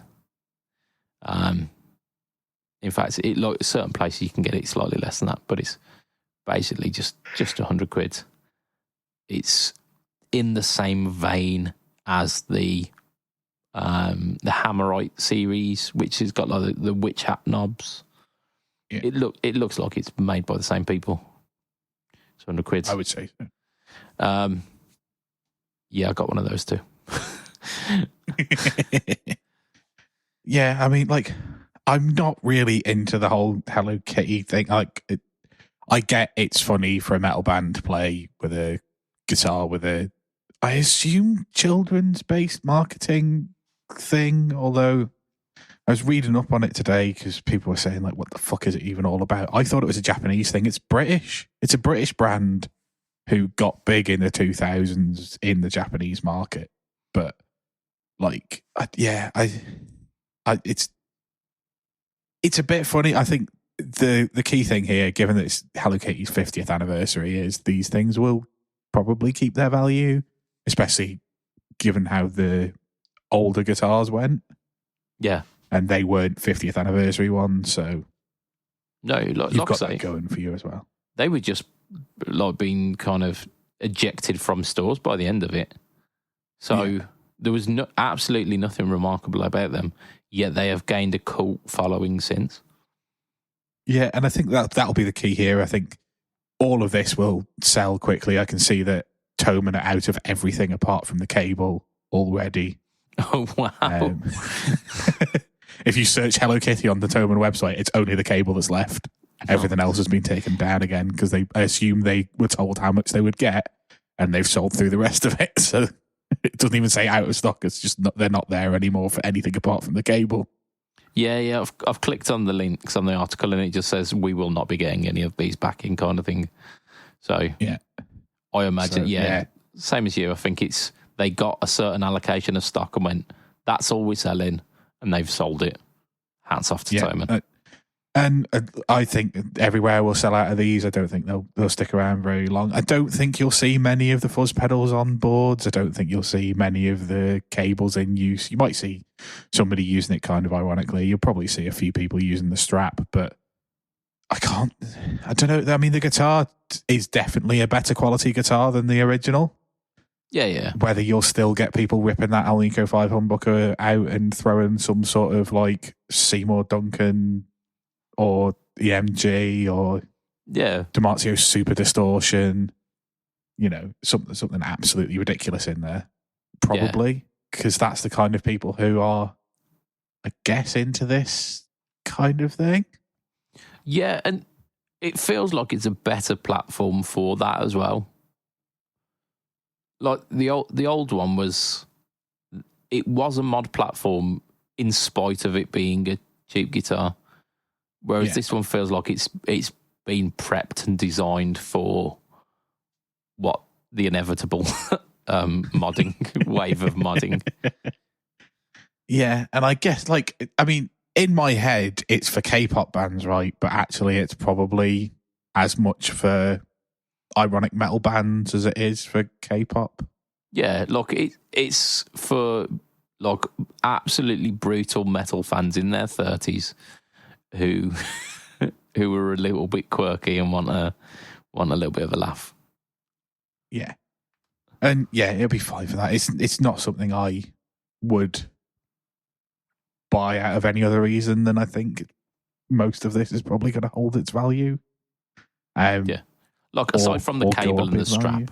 [SPEAKER 1] In fact, like certain places you can get it slightly less than that, but it's basically just £100. It's in the same vein as the Hammerite series, which has got like the witch hat knobs.
[SPEAKER 2] Yeah.
[SPEAKER 1] It looks like it's made by the same people. It's £100.
[SPEAKER 2] I would say so.
[SPEAKER 1] Yeah, I got one of those too.
[SPEAKER 2] Yeah, I mean, like, I'm not really into the whole Hello Kitty thing. Like, I get it's funny for a metal band to play with a guitar with a, I assume, children's-based marketing thing, although I was reading up on it today because people were saying, like, what the fuck is it even all about? I thought it was a Japanese thing. It's British. It's a British brand who got big in the 2000s in the Japanese market. But, like, it's a bit funny. I think the key thing here, given that it's Hello Kitty's 50th anniversary, is these things will probably keep their value, especially given how the older guitars went.
[SPEAKER 1] Yeah.
[SPEAKER 2] And they weren't 50th anniversary ones, so
[SPEAKER 1] no,
[SPEAKER 2] you've got that going for you as well.
[SPEAKER 1] They were just like being kind of ejected from stores by the end of it. So there was absolutely nothing remarkable about them, yet they have gained a cult following since. Yeah,
[SPEAKER 2] and I think that'll be the key here. I think all of this will sell quickly. I can see that Thomann are out of everything apart from the cable already.
[SPEAKER 1] Oh, wow.
[SPEAKER 2] If you search Hello Kitty on the Thomann website, it's only the cable that's left. Everything else has been taken down again because I assume they were told how much they would get and they've sold through the rest of it. So it doesn't even say out of stock. It's just they're not there anymore for anything apart from the cable.
[SPEAKER 1] Yeah. I've clicked on the links on the article and it just says we will not be getting any of these back in kind of thing. So
[SPEAKER 2] yeah,
[SPEAKER 1] I imagine, same as you. I think it's they got a certain allocation of stock and went, that's all we're selling, and they've sold it. Hats off to Thomann.
[SPEAKER 2] And I think everywhere will sell out of these. I don't think they'll stick around very long. I don't think you'll see many of the fuzz pedals on boards. I don't think you'll see many of the cables in use. You might see somebody using it kind of ironically. You'll probably see a few people using the strap, but I don't know. I mean, the guitar is definitely a better quality guitar than the original.
[SPEAKER 1] Yeah.
[SPEAKER 2] Whether you'll still get people ripping that Alnico 5 humbucker out and throwing some sort of like Seymour Duncan or the MG or Damasio Super Distortion, something absolutely ridiculous in there, probably, because that's the kind of people who are, I guess, into this kind of thing.
[SPEAKER 1] Yeah, and it feels like it's a better platform for that as well. Like the old one was a mod platform in spite of it being a cheap guitar. Whereas this one feels like it's been prepped and designed for the inevitable modding wave of modding.
[SPEAKER 2] Yeah, and I guess in my head it's for K-pop bands, right? But actually it's probably as much for ironic metal bands as it is for K-pop.
[SPEAKER 1] Yeah, look, it's for like absolutely brutal metal fans in their 30s. Who were a little bit quirky and want a little bit of a laugh.
[SPEAKER 2] Yeah. And it'll be fine for that. It's not something I would buy out of any other reason than I think most of this is probably going to hold its value.
[SPEAKER 1] Like aside from the cable and the strap.
[SPEAKER 2] Value.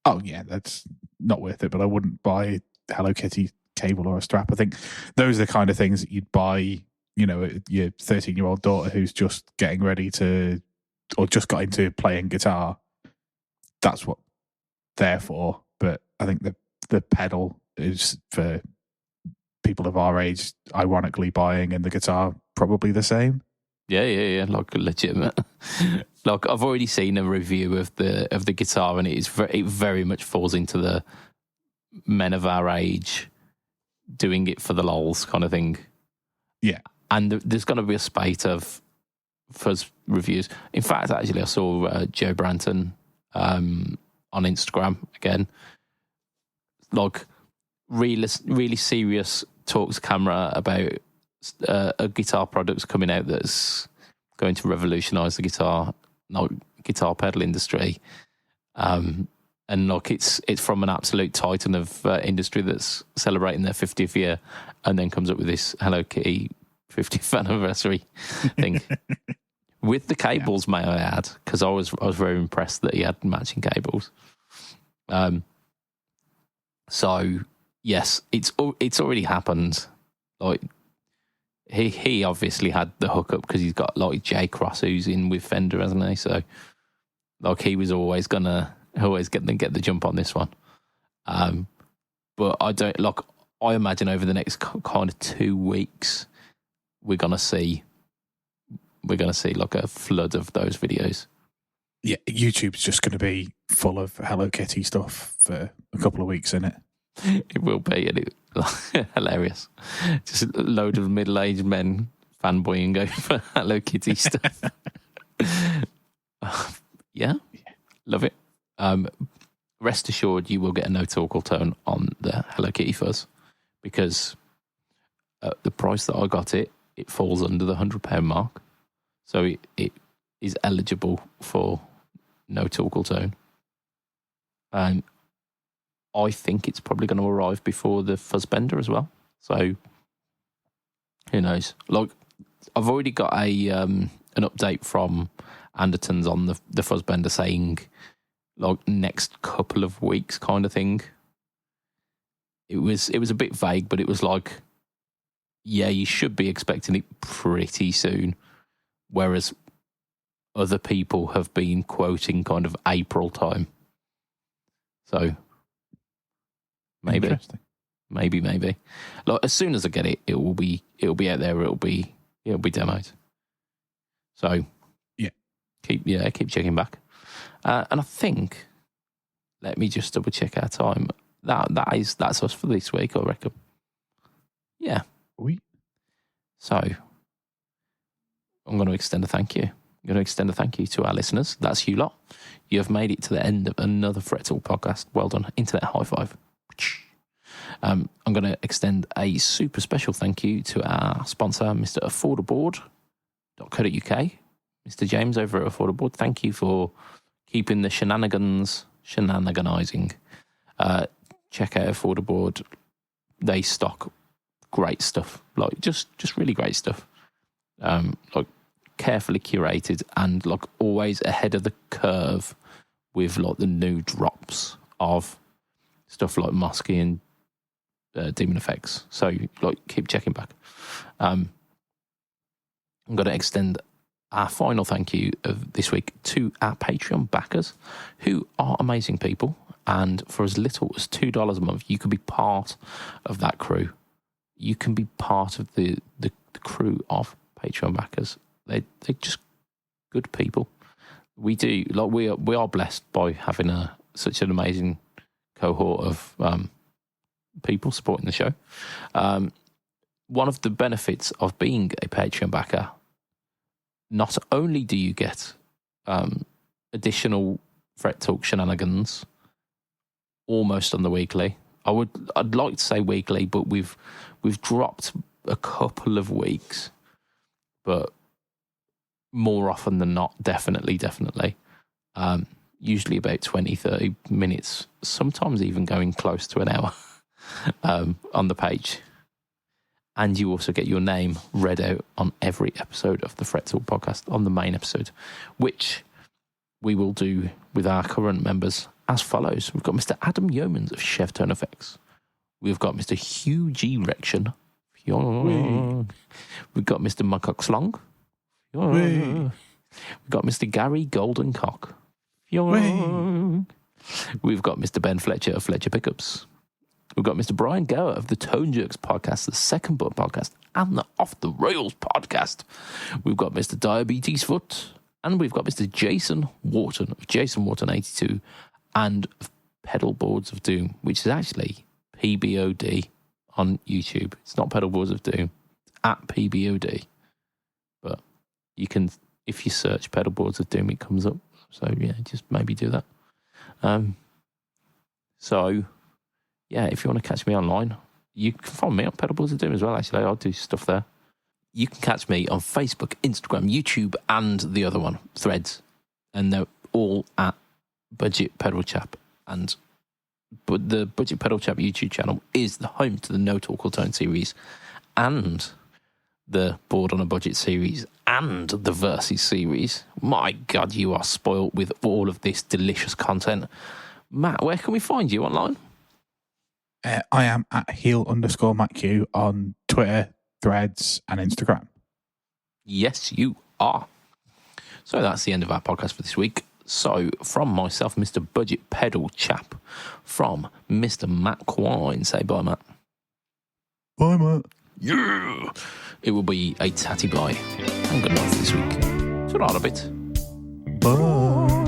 [SPEAKER 2] Oh yeah, that's not worth it, but I wouldn't buy Hello Kitty cable or a strap. I think those are the kind of things that you'd buy, your 13-year-old daughter who's just getting ready to, or just got into playing guitar. That's what they're for. But I think the pedal is for people of our age, ironically buying, and the guitar probably the same.
[SPEAKER 1] Yeah, like legitimate. Like I've already seen a review of the guitar, and it very much falls into the men of our age doing it for the lols kind of thing.
[SPEAKER 2] Yeah.
[SPEAKER 1] And there's going to be a spate of fuzz reviews. In fact, actually, I saw Joe Branton on Instagram again like really serious talks camera about a guitar product's coming out that's going to revolutionise the guitar pedal industry. And like it's from an absolute titan of industry that's celebrating their 50th year, and then comes up with this Hello Kitty 50th anniversary thing with the cables. May I add, because I was very impressed that he had matching cables. So yes, it's already happened. Like he obviously had the hookup because he's got like J Cross who's in with Fender, hasn't he? So like he was always get the jump on this one. But I imagine over the next kind of 2 weeks we're gonna see like a flood of those videos.
[SPEAKER 2] Yeah, YouTube's just going to be full of Hello Kitty stuff for a couple of weeks, isn't it?
[SPEAKER 1] It will be, and it's hilarious. Just a load of middle-aged men fanboying over Hello Kitty stuff. Yeah, love it. Rest assured, you will get a no talk tone on the Hello Kitty fuzz, because at the price that I got it falls under the £100 mark, so it is eligible for no talk tone. And I think it's probably going to arrive before the Fuzzbender as well. So who knows? Like, I've already got an update from Andertons on the Fuzzbender saying like next couple of weeks kind of thing. It was a bit vague, but it was like, yeah, you should be expecting it pretty soon. Whereas other people have been quoting kind of April time. So maybe. Like, as soon as I get it, it'll be out there. It'll be demoed. So keep checking back. And I think, let me just double check our time. That's us for this week, I reckon. Yeah. So I'm going to extend a thank you. I'm going to extend a thank you to our listeners. That's you lot. You have made it to the end of another Fret Talk podcast. Well done. Internet high five. I'm going to extend a super special thank you to our sponsor, Mr. Affordaboard.co.uk. Mr. James over at Affordaboard, thank you for keeping the shenaniganizing. Check out Affordaboard. They stock great stuff, like just really great stuff. Like carefully curated and like always ahead of the curve with like the new drops of stuff like Mosky and DemonFX. So like keep checking back. I'm going to extend our final thank you of this week to our Patreon backers, who are amazing people, and for as little as $2 a month you can be part of that crew. You can be part of the crew of Patreon backers. They're just good people. We are blessed by having such an amazing cohort of people supporting the show. One of the benefits of being a Patreon backer, not only do you get additional Fret Talk shenanigans almost on the weekly. I'd like to say weekly, but we've dropped a couple of weeks, but more often than not, definitely. Usually about 20, 30 minutes, sometimes even going close to an hour on the page. And you also get your name read out on every episode of the Fret Talk podcast, on the main episode, which we will do with our current members as follows. We've got Mr. Adam Yeomans of Chef Tone Effects. We've got Mr. Hugh G. Rection. We've got Mr. Mucox Long. We've got Mr. Gary Goldencock. We've got Mr. Ben Fletcher of Fletcher Pickups. We've got Mr. Brian Gower of the Tone Jerks podcast, the Second Button podcast, and the Off the Rails podcast. We've got Mr. Diabetes Foot, and we've got Mr. Jason Wharton of Jason Wharton 82 and Pedal Boards of Doom, which is actually PBOD on YouTube. It's not Pedal Boards of Doom, it's at PBOD. But you can, if you search Pedal Boards of Doom, it comes up. So yeah, just maybe do that. yeah, if you want to catch me online, you can find me on Pedalboards of Doom as well, actually. I'll do stuff there. You can catch me on Facebook, Instagram, YouTube, and the other one, Threads. And they're all at BudgetPedalChap. And but the BudgetPedalChap YouTube channel is the home to the No Talk or Tone series and the Board on a Budget series and the Versus series. My God, you are spoilt with all of this delicious content. Matt, where can we find you online?
[SPEAKER 2] I am at heel_MattQ on Twitter, Threads, and Instagram.
[SPEAKER 1] Yes, you are. So that's the end of our podcast for this week. So from myself, Mr. Budget Pedal Chap, from Mr. Matt Quine, say bye, Matt.
[SPEAKER 2] Bye, Matt.
[SPEAKER 1] Yeah. It will be a tatty bye. And good night for this week. Ta-ra a bit.
[SPEAKER 2] Bye.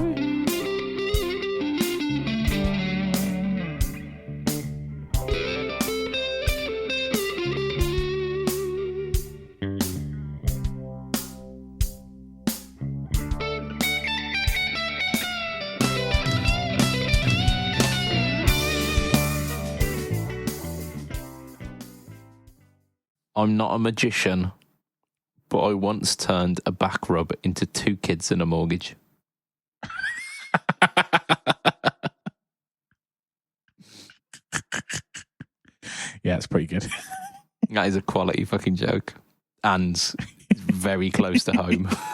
[SPEAKER 1] I'm not a magician, but I once turned a back rub into 2 kids and a mortgage.
[SPEAKER 2] Yeah, it's pretty good.
[SPEAKER 1] That is a quality fucking joke. And very close to home.